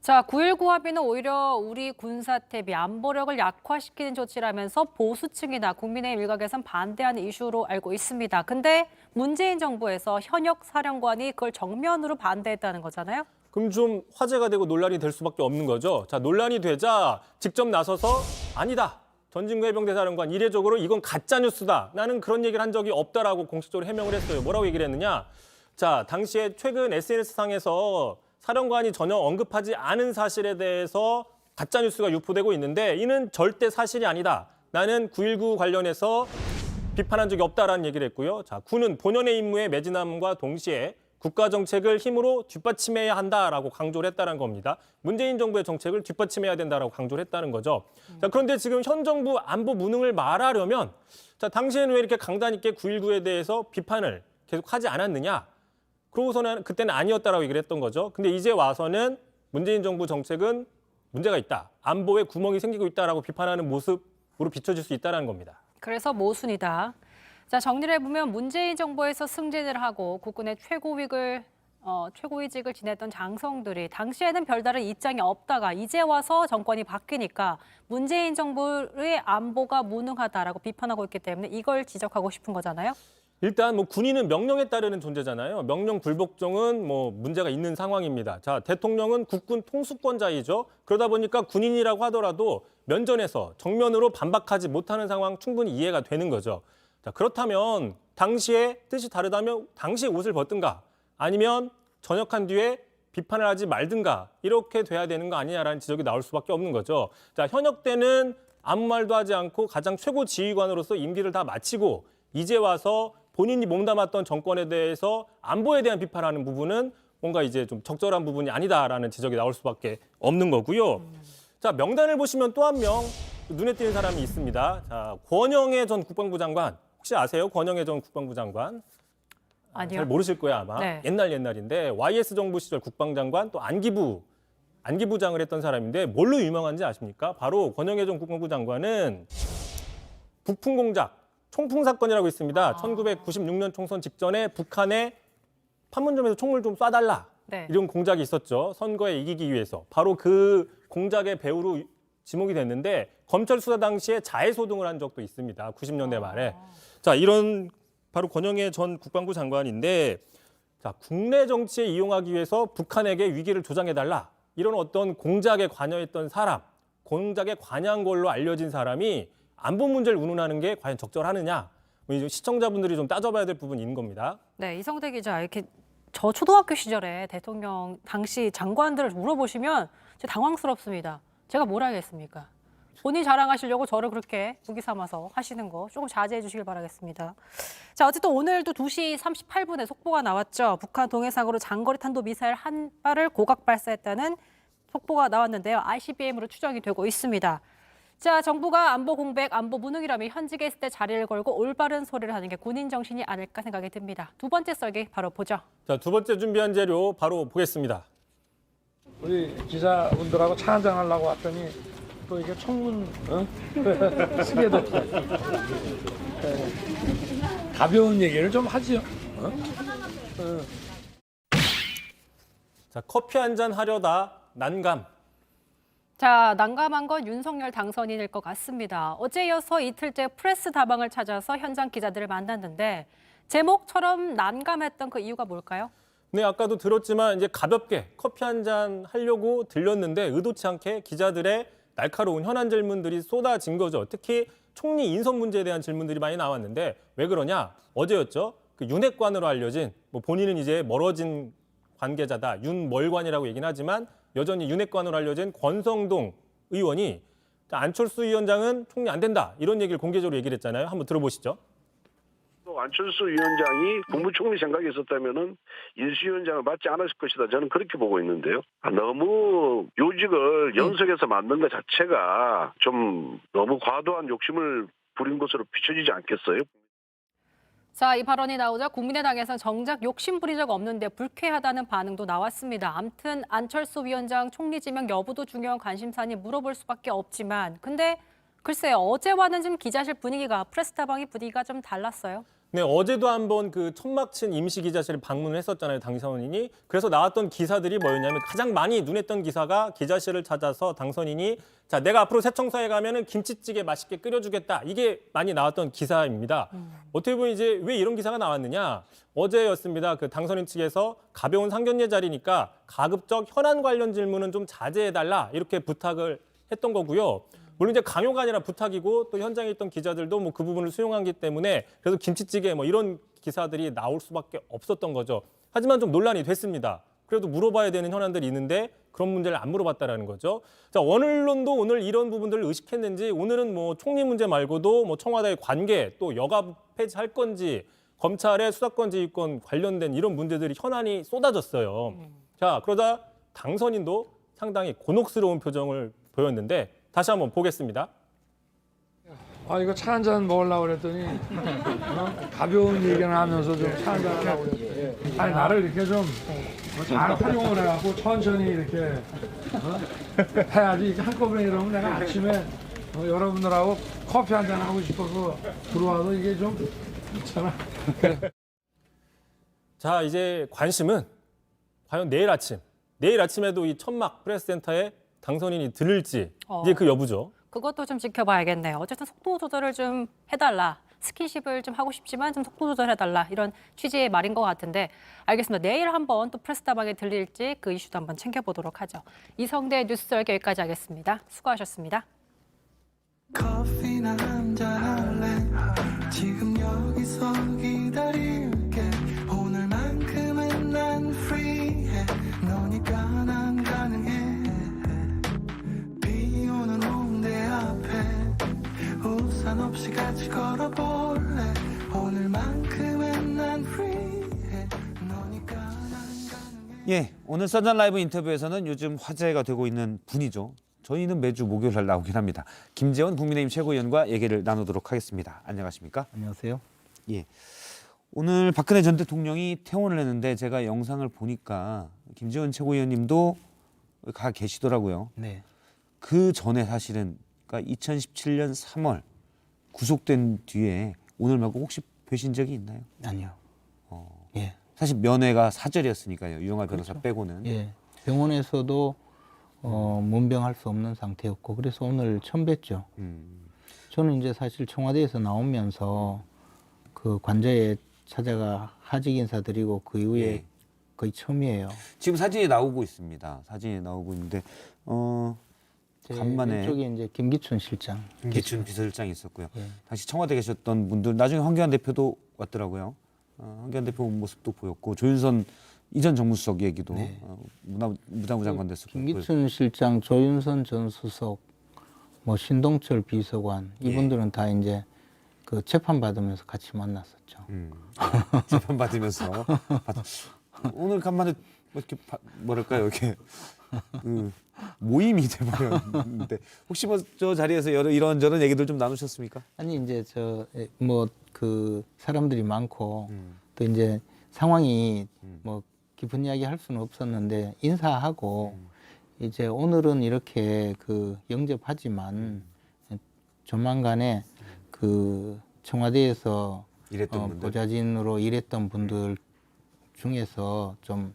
자, 9.19 합의는 오히려 우리 군사태비 안보력을 약화시키는 조치라면서 보수층이나 국민의힘 일각에선 반대하는 이슈로 알고 있습니다. 근데 문재인 정부에서 현역 사령관이 그걸 정면으로 반대했다는 거잖아요? 그럼 좀 화제가 되고 논란이 될 수밖에 없는 거죠. 자, 논란이 되자 직접 나서서 아니다. 전진구 해병대 사령관 이례적으로 이건 가짜 뉴스다. 나는 그런 얘기를 한 적이 없다라고 공식적으로 해명을 했어요. 뭐라고 얘기를 했느냐? 자, 당시에 최근 SNS상에서 사령관이 전혀 언급하지 않은 사실에 대해서 가짜 뉴스가 유포되고 있는데 이는 절대 사실이 아니다. 나는 9.19 관련해서 비판한 적이 없다라는 얘기를 했고요. 자, 군은 본연의 임무에 매진함과 동시에 국가 정책을 힘으로 뒷받침해야 한다라고 강조를 했다는 겁니다. 문재인 정부의 정책을 뒷받침해야 된다라고 강조를 했다는 거죠. 자, 그런데 지금 현 정부 안보 무능을 말하려면 자, 당시에는 왜 이렇게 강단 있게 9.19에 대해서 비판을 계속 하지 않았느냐? 그러고서는 그때는 아니었다라고 얘기를 했던 거죠. 근데 이제 와서는 문재인 정부 정책은 문제가 있다. 안보에 구멍이 생기고 있다라고 비판하는 모습으로 비춰질 수 있다는 겁니다. 그래서 모순이다. 자, 정리를 해보면 문재인 정부에서 승진을 하고 국군의 최고위직을 지냈던 장성들이 당시에는 별다른 입장이 없다가 이제 와서 정권이 바뀌니까 문재인 정부의 안보가 무능하다라고 비판하고 있기 때문에 이걸 지적하고 싶은 거잖아요. 일단 뭐 군인은 명령에 따르는 존재잖아요. 명령 불복종은 뭐 문제가 있는 상황입니다. 자, 대통령은 국군 통수권자이죠. 그러다 보니까 군인이라고 하더라도 면전에서 정면으로 반박하지 못하는 상황 충분히 이해가 되는 거죠. 자, 그렇다면 당시에 뜻이 다르다면 당시에 옷을 벗든가 아니면 전역한 뒤에 비판을 하지 말든가 이렇게 돼야 되는 거 아니냐라는 지적이 나올 수밖에 없는 거죠. 자, 현역 때는 아무 말도 하지 않고 가장 최고 지휘관으로서 임기를 다 마치고 이제 와서 본인이 몸담았던 정권에 대해서 안보에 대한 비판하는 부분은 뭔가 이제 좀 적절한 부분이 아니다라는 지적이 나올 수밖에 없는 거고요. 자, 명단을 보시면 또 한 명 눈에 띄는 사람이 있습니다. 자, 권영애 전 국방부 장관. 혹시 아세요? 권영애 전 국방부 장관? 아니요. 잘 모르실 거예요, 아마. 네. 옛날인데 YS 정부 시절 국방장관 또 안기부장을 했던 사람인데 뭘로 유명한지 아십니까? 바로 권영애 전 국방부 장관은 북풍 공작, 총풍 사건이라고 있습니다. 1996년 총선 직전에 북한에 판문점에서 총을 좀 쏴달라. 네. 이런 공작이 있었죠. 선거에 이기기 위해서. 바로 그 공작의 배후로 지목이 됐는데 검찰 수사 당시에 자해소동을 한 적도 있습니다. 90년대 말에. 자, 이런 바로 권영애 전 국방부 장관인데 자, 국내 정치에 이용하기 위해서 북한에게 위기를 조장해달라. 이런 어떤 공작에 관여했던 사람, 공작에 관여한 걸로 알려진 사람이 안보 문제를 운운하는 게 과연 적절하느냐. 시청자분들이 좀 따져봐야 될 부분이 있는 겁니다. 네, 이성대 기자, 이렇게 저 초등학교 시절에 대통령 당시 장관들을 물어보시면 진짜 당황스럽습니다. 제가 뭘 알겠습니까? 본인 자랑하시려고 저를 그렇게 무기 삼아서 하시는 거 조금 자제해 주시길 바라겠습니다. 자, 어쨌든 오늘도 2시 38분에 속보가 나왔죠. 북한 동해상으로 장거리 탄도 미사일 한 발을 고각 발사했다는 속보가 나왔는데요. ICBM으로 추정이 되고 있습니다. 자, 정부가 안보 공백, 안보 무능이라며 현직에 있을 때 자리를 걸고 올바른 소리를 하는 게 군인 정신이 아닐까 생각이 듭니다. 두 번째 썰기 바로 보죠. 자, 두 번째 준비한 자료 바로 보겠습니다. 우리 기자분들하고 차 한잔 하려고 왔더니 또 이게 청문 쓰게 됐어요. 가벼운 얘기를 좀 하지요. 자, 커피 한 잔 하려다 난감. 자, 난감한 건 윤석열 당선인일 것 같습니다. 어제 이어서 이틀째 프레스 다방을 찾아서 현장 기자들을 만났는데 제목처럼 난감했던 그 이유가 뭘까요? 네, 아까도 들었지만 이제 가볍게 커피 한 잔 하려고 들렸는데 의도치 않게 기자들의 날카로운 현안 질문들이 쏟아진 거죠. 특히 총리 인선 문제에 대한 질문들이 많이 나왔는데 왜 그러냐? 어제였죠. 그 윤핵관으로 알려진 본인은 이제 멀어진 관계자다. 윤멀관이라고 얘기는 하지만 여전히 윤핵관으로 알려진 권성동 의원이 안철수 위원장은 총리 안 된다 이런 얘기를 공개적으로 얘기를 했잖아요. 한번 들어보시죠. 또 안철수 위원장이 국무총리 생각이 있었다면은 인수위원장을 맡지 않았을 것이다. 저는 그렇게 보고 있는데요. 너무 요직을 연석해서 만든 것 자체가 좀 너무 과도한 욕심을 부린 것으로 비춰지지 않겠어요? 자, 이 발언이 나오자 국민의당에서는 정작 욕심 부린 적 없는데 불쾌하다는 반응도 나왔습니다. 아무튼 안철수 위원장 총리 지명 여부도 중요한 관심사니 물어볼 수밖에 없지만 근데 글쎄요. 어제와는 좀 기자실 분위기가 프레스타방의 분위기가 좀 달랐어요. 네, 어제도 한번 그 천막 친 임시 기자실을 방문을 했었잖아요, 당선인이. 그래서 나왔던 기사들이 뭐였냐면 가장 많이 눈에 띄던 기사가 기자실을 찾아서 당선인이 자, 내가 앞으로 새청사에 가면은 김치찌개 맛있게 끓여주겠다. 이게 많이 나왔던 기사입니다. 어떻게 보면 이제 왜 이런 기사가 나왔느냐? 어제였습니다. 그 당선인 측에서 가벼운 상견례 자리니까 가급적 현안 관련 질문은 좀 자제해달라 이렇게 부탁을 했던 거고요. 물론 이제 강요가 아니라 부탁이고 또 현장에 있던 기자들도 뭐 그 부분을 수용하기 때문에 그래서 김치찌개 뭐 이런 기사들이 나올 수밖에 없었던 거죠. 하지만 좀 논란이 됐습니다. 그래도 물어봐야 되는 현안들이 있는데 그런 문제를 안 물어봤다라는 거죠. 자, 원언론도 오늘 이런 부분들을 의식했는지 오늘은 뭐 총리 문제 말고도 뭐 청와대의 관계 또 여가 폐지할 건지 검찰의 수사권 지휘권 관련된 이런 문제들이 현안이 쏟아졌어요. 자, 그러다 당선인도 상당히 곤혹스러운 표정을 보였는데 다시 한번 보겠습니다. 이거 차 한잔 먹으려고 그랬더니 가벼운 얘기를 하면서 좀 차 한잔 하려고 그랬더니 아니 나를 이렇게 좀 잘 활용을 해갖고 천천히 이렇게 해야지 한꺼번에 이러면 내가 아침에 여러분들하고 커피 한잔 하고 싶어서 들어와서 이게 좀 있잖아. 자, 이제 관심은 과연 내일 아침에도 이 천막 프레스센터에 당선인이 들을지 이제 그 여부죠. 그것도 좀 지켜봐야겠네요. 어쨌든 속도 조절을 좀 해달라. 스킨십을 좀 하고 싶지만 좀 속도 조절해달라. 이런 취지의 말인 것 같은데 알겠습니다. 내일 한번 또 프레스타방에 들릴지 그 이슈도 한번 챙겨보도록 하죠. 이성대 뉴스열 여기까지 하겠습니다. 수고하셨습니다. 커피나 한잔 할래. 지금 여기서 기다릴게. 오늘만큼은 난 프리해. 너니까 난 가능해. 비 오는 홍대 앞에 우산 없이 같이 걸어볼래. 오늘만큼은 난 프리해. 너니까 난 가능해. 예, 오늘 선전 라이브 인터뷰에서는 요즘 화제가 되고 있는 분이죠. 저희는 매주 목요일 날 나오긴 합니다. 김재원 국민의힘 최고위원과 얘기를 나누도록 하겠습니다. 안녕하십니까? 안녕하세요. 예, 오늘 박근혜 전 대통령이 퇴원을 했는데 제가 영상을 보니까 김재원 최고위원님도 가 계시더라고요. 네. 그 전에 사실은 그러니까 2017년 3월 구속된 뒤에 오늘 말고 혹시 뵈신 적이 있나요? 아니요. 예. 사실 면회가 사절이었으니까요. 유영하 변호사 그렇죠. 빼고는. 예. 병원에서도 문병할 수 없는 상태였고 그래서 오늘 처음 뵀죠. 저는 이제 사실 청와대에서 나오면서 그 관저에 찾아가 하직 인사드리고 그 이후에 예. 거의 처음이에요. 지금 사진이 나오고 있습니다. 사진이 나오고 있는데 간만에 이쪽에 이제 김기춘 실장, 김기춘 비서실장이 있었고요. 예. 당시 청와대 계셨던 분들 나중에 황교안 대표도 왔더라고요. 황교안 대표 모습도 보였고 조윤선 이전 정무수석 얘기도 네. 무당부 장관 됐었고 김기춘 실장, 조윤선 전 수석, 뭐 신동철 비서관 이분들은 다 이제 그 재판 받으면서 같이 만났었죠. 재판 받으면서 오늘 간만에 뭐 이렇게 뭐랄까요 이렇게 모임이 돼버렸는데 혹시 뭐 저 자리에서 이런저런 얘기들 좀 나누셨습니까? 아니 이제 뭐 그 사람들이 많고 또 이제 상황이 뭐 깊은 이야기 할 수는 없었는데 인사하고 이제 오늘은 이렇게 그 영접하지만 조만간에 그 청와대에서 보좌진으로 일했던 분들 중에서 좀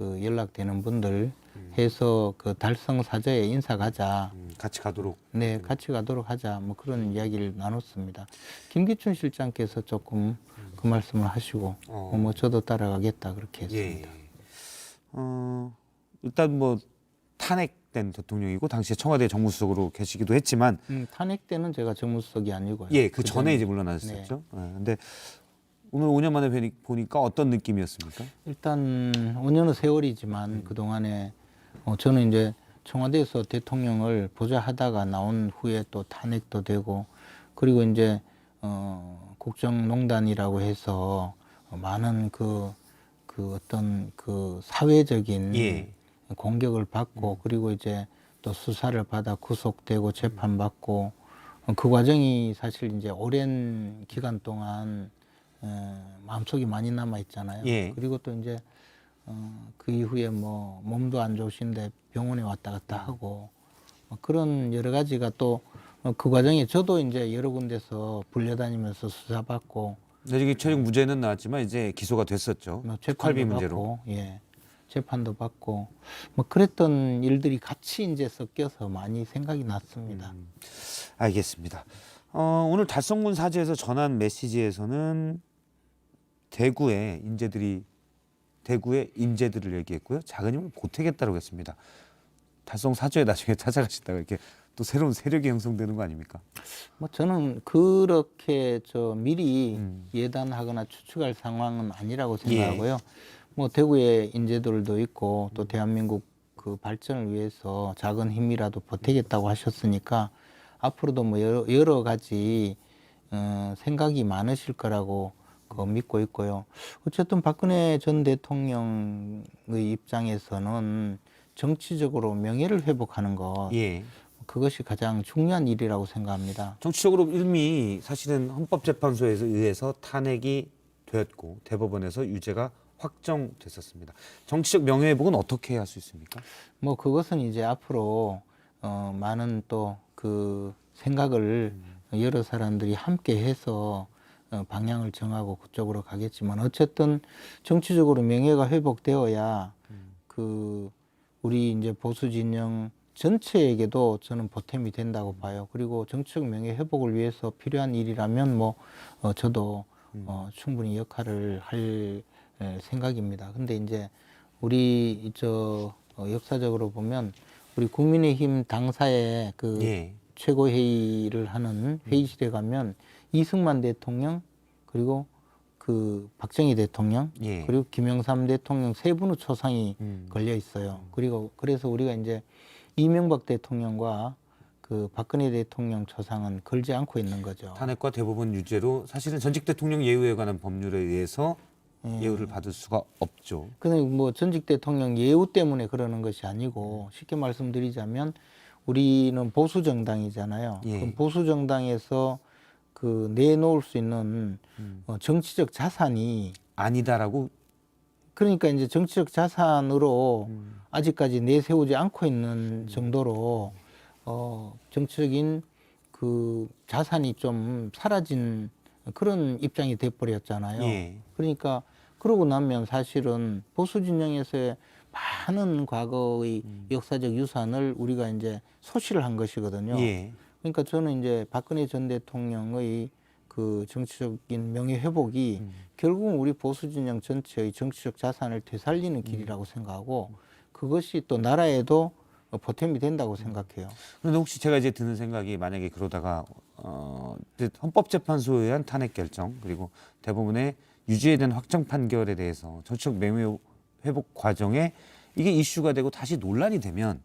그 연락되는 분들 해서 그 달성 사저에 인사 가자. 같이 가도록. 네, 같이 가도록 하자. 뭐 그런 이야기를 나눴습니다. 김기춘 실장께서 조금 그 말씀을 하시고 뭐 저도 따라가겠다 그렇게 했습니다. 예. 일단 뭐 탄핵된 대통령이고 당시에 청와대 정무수석으로 계시기도 했지만 탄핵 때는 제가 정무수석이 아니고요. 예, 그 전에 이제 물러나셨었죠. 네. 근데 오늘 5년 만에 보니까 어떤 느낌이었습니까? 일단 5년은 세월이지만 그 동안에 저는 이제 청와대에서 대통령을 보좌하다가 나온 후에 또 탄핵도 되고 그리고 이제 국정농단이라고 해서 많은 그 어떤 그 사회적인 공격을 받고 그리고 이제 또 수사를 받아 구속되고 재판받고 그 과정이 사실 이제 오랜 기간 동안 마음속에 많이 남아 있잖아요. 그리고 또 이제 그 이후에 뭐 몸도 안 좋으신데 병원에 왔다 갔다 하고 그런 여러 가지가 또 그 과정에 저도 이제 여러 군데서 불려다니면서 수사받고 이게 최종 무죄는 나왔지만 이제 기소가 됐었죠. 특활비 문제로. 재판도 받고 뭐 그랬던 일들이 같이 이제 섞여서 많이 생각이 났습니다. 알겠습니다. 오늘 달성군 사주에서 전한 메시지에서는 대구의 인재들을 얘기했고요. 작은 힘을 보태겠다고 했습니다. 달성 사주에 나중에 찾아가시다가 이렇게 또 새로운 세력이 형성되는 거 아닙니까? 뭐 저는 그렇게 미리 예단하거나 추측할 상황은 아니라고 생각하고요. 뭐 대구의 인재들도 있고 또 대한민국 그 발전을 위해서 작은 힘이라도 보태겠다고 하셨으니까 앞으로도 뭐 여러 가지 생각이 많으실 거라고 믿고 있고요. 어쨌든 박근혜 전 대통령의 입장에서는 정치적으로 명예를 회복하는 것 그것이 가장 중요한 일이라고 생각합니다. 정치적으로 이미 사실은 헌법재판소에서 의해서 탄핵이 되었고 대법원에서 유죄가 확정됐었습니다. 정치적 명예회복은 어떻게 할 수 있습니까? 뭐 그것은 이제 앞으로 많은 또 그 생각을 여러 사람들이 함께 해서 방향을 정하고 그쪽으로 가겠지만 어쨌든 정치적으로 명예가 회복되어야 그 우리 이제 보수 진영 전체에게도 저는 보탬이 된다고 봐요. 그리고 정치적 명예 회복을 위해서 필요한 일이라면 뭐 저도 충분히 역할을 할 생각입니다. 근데 이제 우리 역사적으로 보면 우리 국민의힘 당사의 그 최고회의를 하는 회의실에 가면 이승만 대통령 그리고 그 박정희 대통령 그리고 김영삼 대통령 세 분의 초상이 걸려 있어요. 그리고 그래서 우리가 이제 이명박 대통령과 그 박근혜 대통령 초상은 걸지 않고 있는 거죠. 탄핵과 대법원 유죄로 사실은 전직 대통령 예우에 관한 법률에 의해서 예우를 받을 수가 없죠. 근데 뭐 전직 대통령 예우 때문에 그러는 것이 아니고 쉽게 말씀드리자면 우리는 보수 정당이잖아요. 그럼 보수 정당에서 그 내놓을 수 있는 정치적 자산이 아니다라고. 그러니까 이제 정치적 자산으로 아직까지 내세우지 않고 있는 정도로 정치적인 그 자산이 좀 사라진 그런 입장이 돼버렸잖아요. 그러니까 그러고 나면 사실은 보수 진영에서의 많은 과거의 역사적 유산을 우리가 이제 소실을 한 것이거든요. 그러니까 저는 이제 박근혜 전 대통령의 그 정치적인 명예 회복이 결국은 우리 보수 진영 전체의 정치적 자산을 되살리는 길이라고 생각하고 그것이 또 나라에도 보탬이 된다고 생각해요. 그런데 혹시 제가 이제 드는 생각이 만약에 그러다가 헌법재판소에 의한 탄핵 결정 그리고 대법원의 유죄에 대한 확정 판결에 대해서 정치적 명예 회복 과정에 이게 이슈가 되고 다시 논란이 되면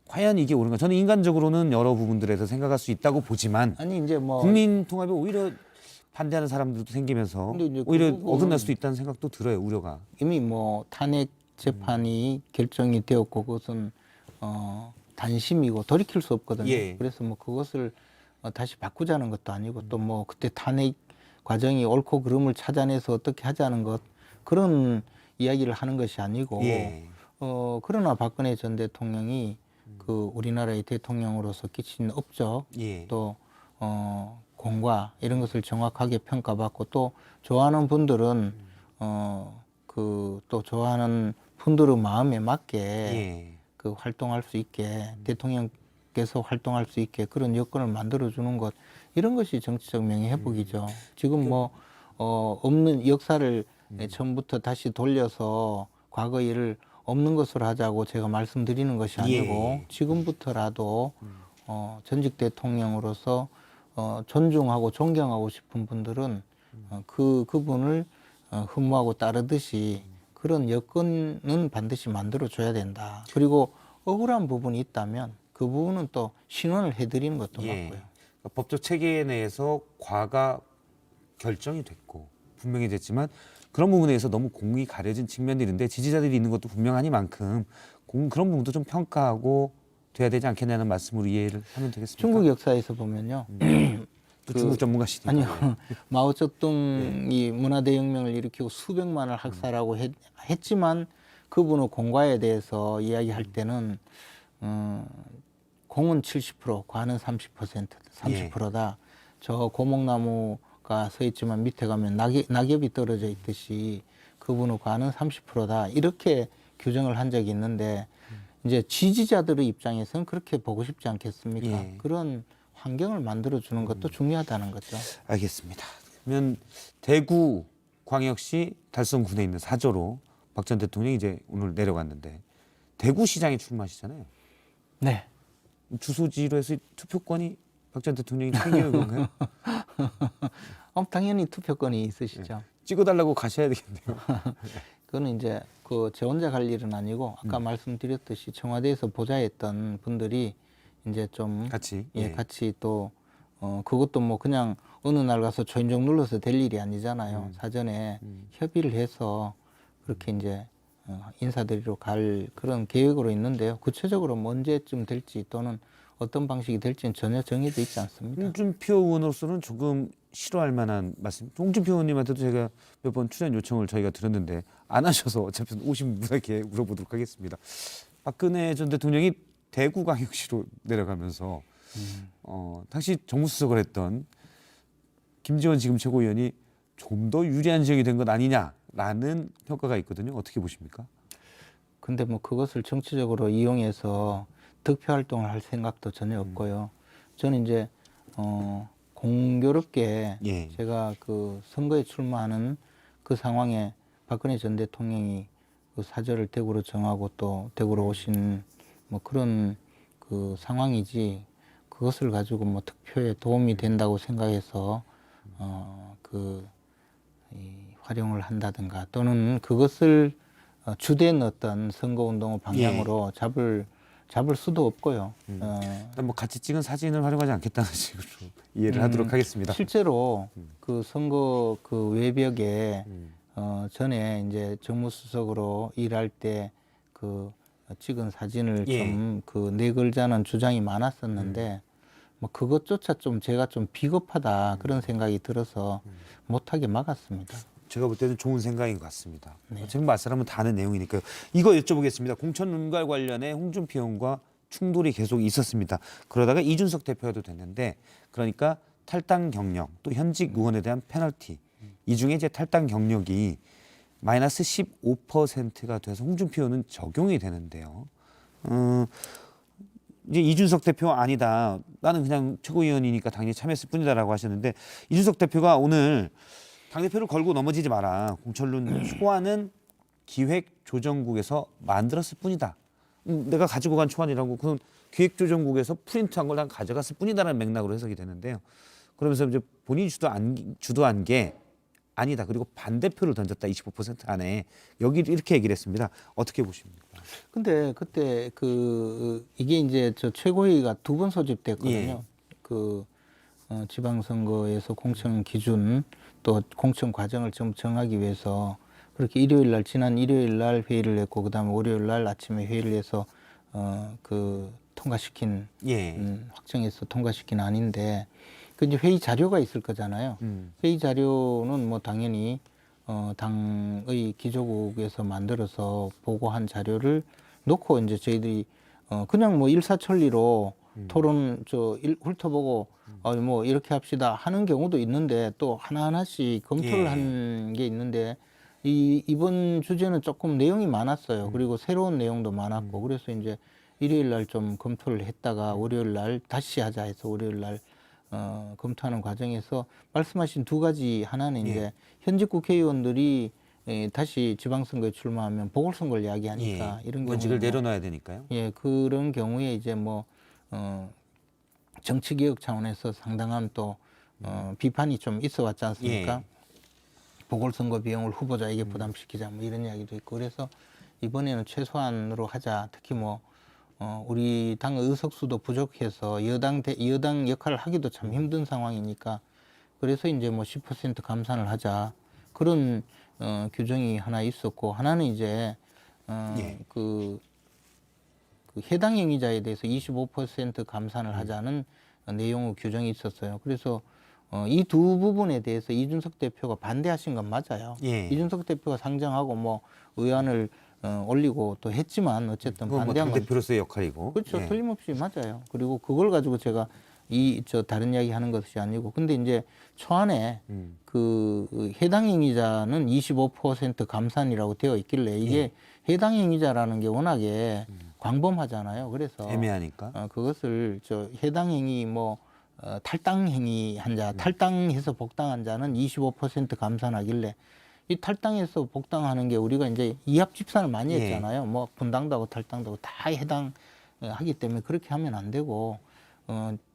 과연 이게 옳은가? 저는 인간적으로는 여러 부분들에서 생각할 수 있다고 보지만 아니 이제 뭐 국민 통합에 오히려 반대하는 사람들도 생기면서 오히려 어긋날 수도 있다는 생각도 들어요. 우려가. 이미 뭐 탄핵 재판이 결정이 되었고 그것은 단심이고 돌이킬 수 없거든요. 그래서 뭐 그것을 다시 바꾸자는 것도 아니고 또 뭐 그때 탄핵 과정이 옳고 그름을 찾아내서 어떻게 하자는 것 그런 이야기를 하는 것이 아니고 그러나 박근혜 전 대통령이 그 우리나라의 대통령으로서 끼친 업적 또 공과 이런 것을 정확하게 평가받고 또 좋아하는 분들은 그 또 좋아하는 분들의 마음에 맞게 그 활동할 수 있게 대통령께서 활동할 수 있게 그런 여건을 만들어 주는 것 이런 것이 정치적 명예 회복이죠. 지금 뭐 없는 역사를 처음부터 다시 돌려서 과거 일을 없는 것으로 하자고 제가 말씀드리는 것이 아니고 지금부터라도 전직 대통령으로서 존중하고 존경하고 싶은 분들은 그분을 흠모하고 따르듯이 그런 여건은 반드시 만들어줘야 된다. 그리고 억울한 부분이 있다면 그 부분은 또 신원을 해드리는 것도 맞고요. 그러니까 법적 체계 내에서 과가 결정이 됐고 분명히 됐지만 그런 부분에 대해서 너무 공이 가려진 측면들이 있는데 지지자들이 있는 것도 분명하니만큼 그런 부분도 좀 평가하고 돼야 되지 않겠냐는 말씀으로 이해를 하면 되겠습니까? 중국 역사에서 보면요. 또 중국 전문가시니까. 아니요. 마오쩌둥이 문화대혁명을 일으키고 수백만을 학살하고 했지만 그분의 공과에 대해서 이야기할 때는 공은 70%, 과는 30%다. 저 고목나무가 서 있지만 밑에 가면 낙엽이 떨어져 있듯이 그분의 과는 30%다. 이렇게 규정을 한 적이 있는데 이제 지지자들의 입장에서는 그렇게 보고 싶지 않겠습니까? 예. 그런 환경을 만들어주는 것도 중요하다는 거죠. 알겠습니다. 그러면 대구 광역시 달성군에 있는 사저로 박 전 대통령이 이제 오늘 내려갔는데 대구시장에 출마하시잖아요. 네. 주소지로 해서 투표권이 박 전 대통령이 챙기는 건가요? 당연히 투표권이 있으시죠. 네. 찍어달라고 가셔야 되겠네요. 그거는 이제 제 혼자 갈 일은 아니고 아까 말씀드렸듯이 청와대에서 보좌했던 분들이 이제 좀 같이 같이 또 그것도 뭐 그냥 어느 날 가서 초인종 눌러서 될 일이 아니잖아요. 사전에 협의를 해서 그렇게 이제 인사드리러 갈 그런 계획으로 있는데요. 구체적으로 뭐 언제쯤 될지 또는 어떤 방식이 될지는 전혀 정해져 있지 않습니다. 홍준표 의원으로서는 조금 싫어할 만한 말씀. 홍준표 의원님한테도 제가 몇 번 출연 요청을 저희가 드렸는데 안 하셔서 어차피 오시면 무사하게 물어보도록 하겠습니다. 박근혜 전 대통령이 대구광역시로 내려가면서 당시 정무수석을 했던 김지원 지금 최고위원이 좀 더 유리한 지역이 된 것 아니냐라는 평가가 있거든요. 어떻게 보십니까? 근데 뭐 그것을 정치적으로 이용해서 득표 활동을 할 생각도 전혀 없고요. 저는 이제 공교롭게 제가 그 선거에 출마하는 그 상황에 박근혜 전 대통령이 그 사저를 대구로 정하고 또 대구로 오신 뭐 그런 그 상황이지 그것을 가지고 뭐 득표에 도움이 된다고 생각해서 활용을 한다든가 또는 그것을 주된 어떤 선거운동의 방향으로 잡을 수도 없고요. 일단 뭐 같이 찍은 사진을 활용하지 않겠다는 식으로 이해를 하도록 하겠습니다. 실제로 그 선거 그 외벽에 전에 이제 정무수석으로 일할 때 그 찍은 사진을 좀 그 내걸자는 주장이 많았었는데 뭐 그것조차 좀 제가 좀 비겁하다 그런 생각이 들어서 못하게 막았습니다. 제가 볼 때는 좋은 생각인 것 같습니다. 지금 말씀하면 다 아는 내용이니까요. 이거 여쭤보겠습니다. 공천론과 관련해 홍준표 의원과 충돌이 계속 있었습니다. 그러다가 이준석 대표가 됐는데 그러니까 탈당 경력 또 현직 의원에 대한 페널티 이 중에 이제 탈당 경력이 마이너스 15%가 돼서 홍준표 의원은 적용이 되는데요. 이제 이준석 대표 아니다. 나는 그냥 최고위원이니까 당연히 참여했을 뿐이다라고 하셨는데 이준석 대표가 오늘 당대표를 걸고 넘어지지 마라. 공천론 초안은 기획조정국에서 만들었을 뿐이다. 내가 가지고 간 초안이라고 그건 기획조정국에서 프린트한 걸 난 가져갔을 뿐이다라는 맥락으로 해석이 되는데요. 그러면서 이제 본인이 주도한 게 아니다. 그리고 반대표를 던졌다. 25% 안에 여기 이렇게 얘기를 했습니다. 어떻게 보십니까? 근데 그때 이게 이제 저 최고위가 2번 소집됐거든요. 지방선거에서 공천 기준 또 공천 과정을 좀 정하기 위해서 그렇게 지난 일요일 날 회의를 했고 그다음에 월요일 날 아침에 회의를 해서 통과시킨 확정해서 통과시킨 안인데 그 이제 회의 자료가 있을 거잖아요. 회의 자료는 뭐 당연히 당의 기조국에서 만들어서 보고한 자료를 놓고 이제 저희들이 그냥 뭐 일사천리로 토론 훑어보고 뭐 이렇게 합시다 하는 경우도 있는데 또 하나하나씩 검토를 한 게 있는데 이번 주제는 조금 내용이 많았어요. 그리고 새로운 내용도 많았고 그래서 이제 일요일 날 좀 검토를 했다가 월요일 날 다시 하자 해서 월요일 날 검토하는 과정에서 말씀하신 두 가지 하나는 이제 현직 국회의원들이 다시 지방선거에 출마하면 보궐선거를 이야기하니까 이런 경우에 원칙을 내려놔야 되니까요. 그런 경우에 이제 뭐 정치개혁 차원에서 상당한 또 비판이 좀 있어 왔지 않습니까? 보궐선거 비용을 후보자에게 부담시키자 뭐 이런 이야기도 있고 그래서 이번에는 최소한으로 하자. 특히 뭐 우리 당 의석수도 부족해서 여당 역할을 하기도 참 힘든 상황이니까 그래서 이제 뭐 10% 감산을 하자 그런 규정이 하나 있었고 하나는 이제 그 해당 행위자에 대해서 25% 감산을 하자는 내용의 규정이 있었어요. 그래서 이 두 부분에 대해서 이준석 대표가 반대하신 건 맞아요. 이준석 대표가 상정하고 뭐 의안을 올리고 또 했지만 어쨌든 반대한 뭐 건 대표로서의 역할이고. 그렇죠. 틀림없이 맞아요. 그리고 그걸 가지고 제가 다른 이야기 하는 것이 아니고 근데 이제 초안에 그 해당 행위자는 25% 감산이라고 되어 있길래 이게 해당 행위자라는 게 워낙에 광범하잖아요. 그래서 애매하니까. 그것을 해당 행위 탈당 행위 한 자, 탈당해서 복당한 자는 25% 감산하길래 이 탈당해서 복당하는 게 우리가 이제 이합 집산을 많이 했잖아요. 뭐 분당도 하고 탈당도 하고 다 해당하기 때문에 그렇게 하면 안 되고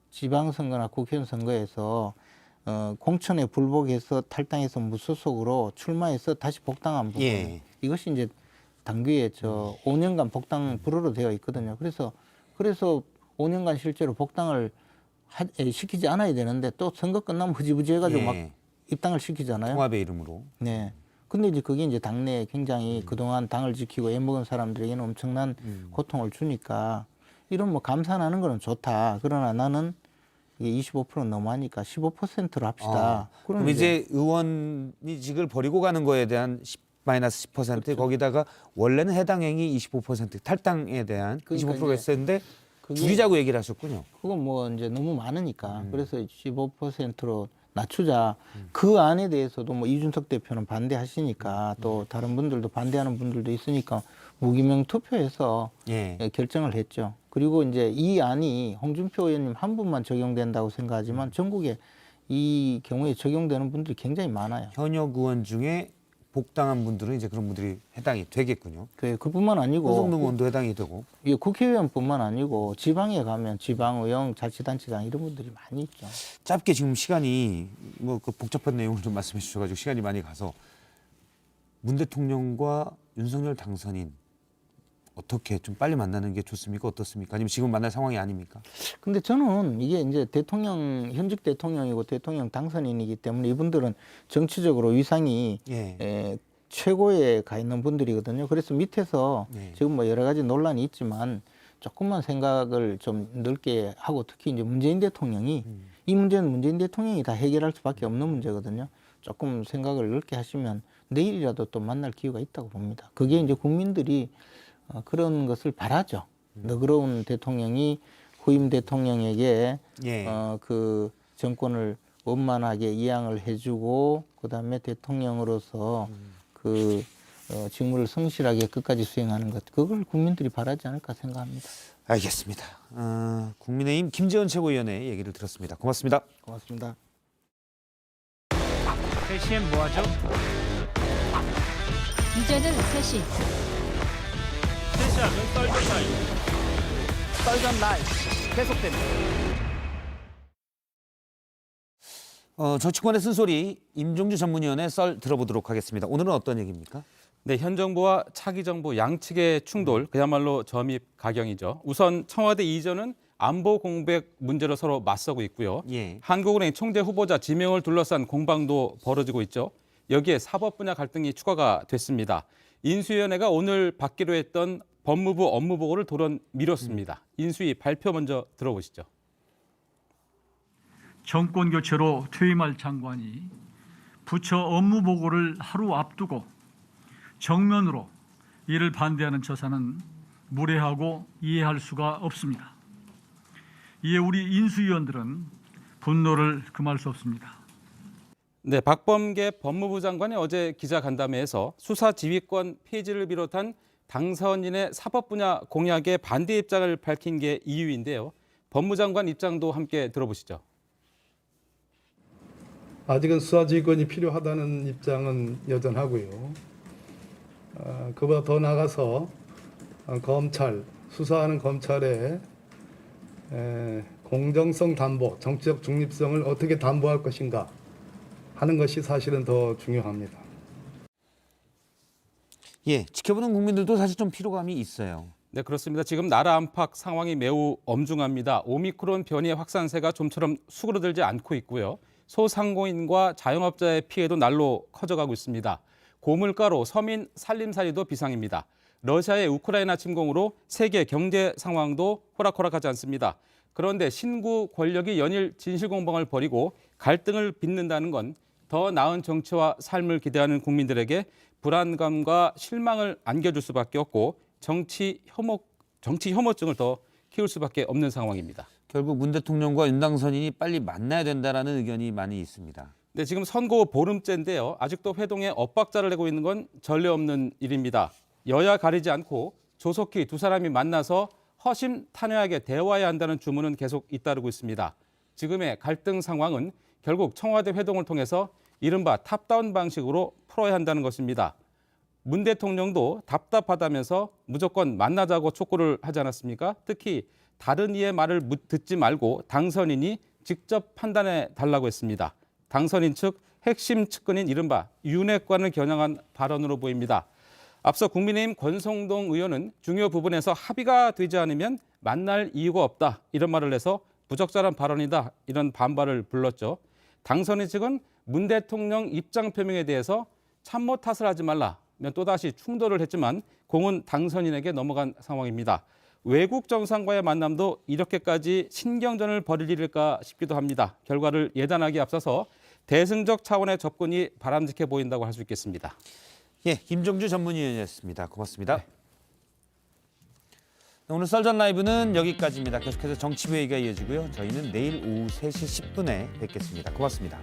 지방선거나 국회의원 선거에서 공천에 불복해서 탈당해서 무소속으로 출마해서 다시 복당한 부분 이것이 이제 당규에 5년간 복당 불허로 되어 있거든요. 그래서 5년간 실제로 복당을 시키지 않아야 되는데 또 선거 끝나면 흐지부지 해가지고 막 입당을 시키잖아요. 통합의 이름으로. 네. 근데 이제 그게 이제 당내에 굉장히 그동안 당을 지키고 애먹은 사람들에게는 엄청난 고통을 주니까 이런 뭐 감산하는 거는 좋다. 그러나 나는 이게 25% 넘어가니까 15%로 합시다. 그럼 이제 의원직을 버리고 가는 거에 대한 마이너스 10% 그렇죠. 거기다가 원래는 해당 행위 25% 탈당에 대한 그러니까 25%가 있었는데 줄이자고 얘기를 하셨군요. 그건 뭐 이제 너무 많으니까 그래서 15%로 낮추자. 그 안에 대해서도 뭐 이준석 대표는 반대하시니까 또 다른 분들도 반대하는 분들도 있으니까 무기명 투표해서 결정을 했죠. 그리고 이제 이 안이 홍준표 의원님 한 분만 적용된다고 생각하지만 전국에 이 경우에 적용되는 분들이 굉장히 많아요. 현역 의원 중에 복당한 분들은 이제 그런 분들이 해당이 되겠군요. 그뿐만 아니고 호성동 의원도 해당이 되고. 국회의원뿐만 아니고 지방에 가면 지방의원, 자치단체장 이런 분들이 많이 있죠. 짧게 지금 시간이 뭐 그 복잡한 내용을 좀 말씀해 주셔가지고 시간이 많이 가서 문 대통령과 윤석열 당선인 어떻게 좀 빨리 만나는 게 좋습니까? 어떻습니까? 아니면 지금 만날 상황이 아닙니까? 근데 저는 이게 이제 현직 대통령이고 대통령 당선인이기 때문에 이분들은 정치적으로 위상이 최고에 가 있는 분들이거든요. 그래서 밑에서 지금 뭐 여러 가지 논란이 있지만 조금만 생각을 좀 넓게 하고 특히 이제 문재인 대통령이 이 문제는 문재인 대통령이 다 해결할 수밖에 없는 문제거든요. 조금 생각을 넓게 하시면 내일이라도 또 만날 기회가 있다고 봅니다. 그게 이제 국민들이 그런 것을 바라죠. 너그러운 대통령이 후임 대통령에게 그 정권을 원만하게 이양을 해주고 그다음에 대통령으로서 그 직무를 성실하게 끝까지 수행하는 것 그걸 국민들이 바라지 않을까 생각합니다. 알겠습니다. 국민의힘 김재원 최고위원의 얘기를 들었습니다. 고맙습니다. 고맙습니다. 3시엔 뭐하죠? 이제는 3시. 3시 하면 썰전 라이브. 썰전 라이브 계속됩니다. 정치권의 쓴소리 임종주 전문위원의 썰 들어보도록 하겠습니다. 오늘은 어떤 얘기입니까? 네, 현 정부와 차기 정부 양측의 충돌, 그야말로 점입 가경이죠. 우선 청와대 이전은 안보 공백 문제로 서로 맞서고 있고요. 한국은행 총재 후보자 지명을 둘러싼 공방도 벌어지고 있죠. 여기에 사법 분야 갈등이 추가가 됐습니다. 인수위원회가 오늘 받기로 했던 법무부 업무 보고를 돌연 미뤘습니다. 인수위 발표 먼저 들어보시죠. 정권 교체로 퇴임할 장관이 부처 업무 보고를 하루 앞두고 정면으로 이를 반대하는 처사는 무례하고 이해할 수가 없습니다. 이에 우리 인수위원들은 분노를 금할 수 없습니다. 네, 박범계 법무부 장관이 어제 기자간담회에서 수사 지휘권 폐지를 비롯한 당선인의 사법 분야 공약에 반대 입장을 밝힌 게 이유인데요. 법무장관 입장도 함께 들어보시죠. 아직은 수사지휘권이 필요하다는 입장은 여전하고요. 그보다 더 나아가서 수사하는 검찰의 공정성 담보, 정치적 중립성을 어떻게 담보할 것인가 하는 것이 사실은 더 중요합니다. 지켜보는 국민들도 사실 좀 피로감이 있어요. 네, 그렇습니다. 지금 나라 안팎 상황이 매우 엄중합니다. 오미크론 변이의 확산세가 좀처럼 수그러들지 않고 있고요. 소상공인과 자영업자의 피해도 날로 커져가고 있습니다. 고물가로 서민 살림살이도 비상입니다. 러시아의 우크라이나 침공으로 세계 경제 상황도 호락호락하지 않습니다. 그런데 신구 권력이 연일 진실공방을 벌이고 갈등을 빚는다는 건 더 나은 정치와 삶을 기대하는 국민들에게 불안감과 실망을 안겨줄 수밖에 없고 정치 혐오증을 더 키울 수밖에 없는 상황입니다. 결국 문 대통령과 윤 당선인이 빨리 만나야 된다라는 의견이 많이 있습니다. 네, 지금 선거 보름째인데요. 아직도 회동에 엇박자를 내고 있는 건 전례 없는 일입니다. 여야 가리지 않고 조속히 두 사람이 만나서 허심탄회하게 대화해야 한다는 주문은 계속 잇따르고 있습니다. 지금의 갈등 상황은 결국 청와대 회동을 통해서 이른바 탑다운 방식으로 풀어야 한다는 것입니다. 문 대통령도 답답하다면서 무조건 만나자고 촉구를 하지 않았습니까? 특히 다른 이의 말을 듣지 말고 당선인이 직접 판단해 달라고 했습니다. 당선인 측 핵심 측근인 이른바 윤핵관을 겨냥한 발언으로 보입니다. 앞서 국민의힘 권성동 의원은 중요 부분에서 합의가 되지 않으면 만날 이유가 없다 이런 말을 해서 부적절한 발언이다 이런 반발을 불렀죠. 당선인 측은 문 대통령 입장 표명에 대해서 참모 탓을 하지 말라며 또다시 충돌을 했지만 공은 당선인에게 넘어간 상황입니다. 외국 정상과의 만남도 이렇게까지 신경전을 벌일 일일까 싶기도 합니다. 결과를 예단하기 앞서서 대승적 차원의 접근이 바람직해 보인다고 할 수 있겠습니다. 예, 김종주 전문위원이었습니다. 고맙습니다. 네. 오늘 썰전 라이브는 여기까지입니다. 계속해서 정치회의가 이어지고요. 저희는 내일 오후 3시 10분에 뵙겠습니다. 고맙습니다.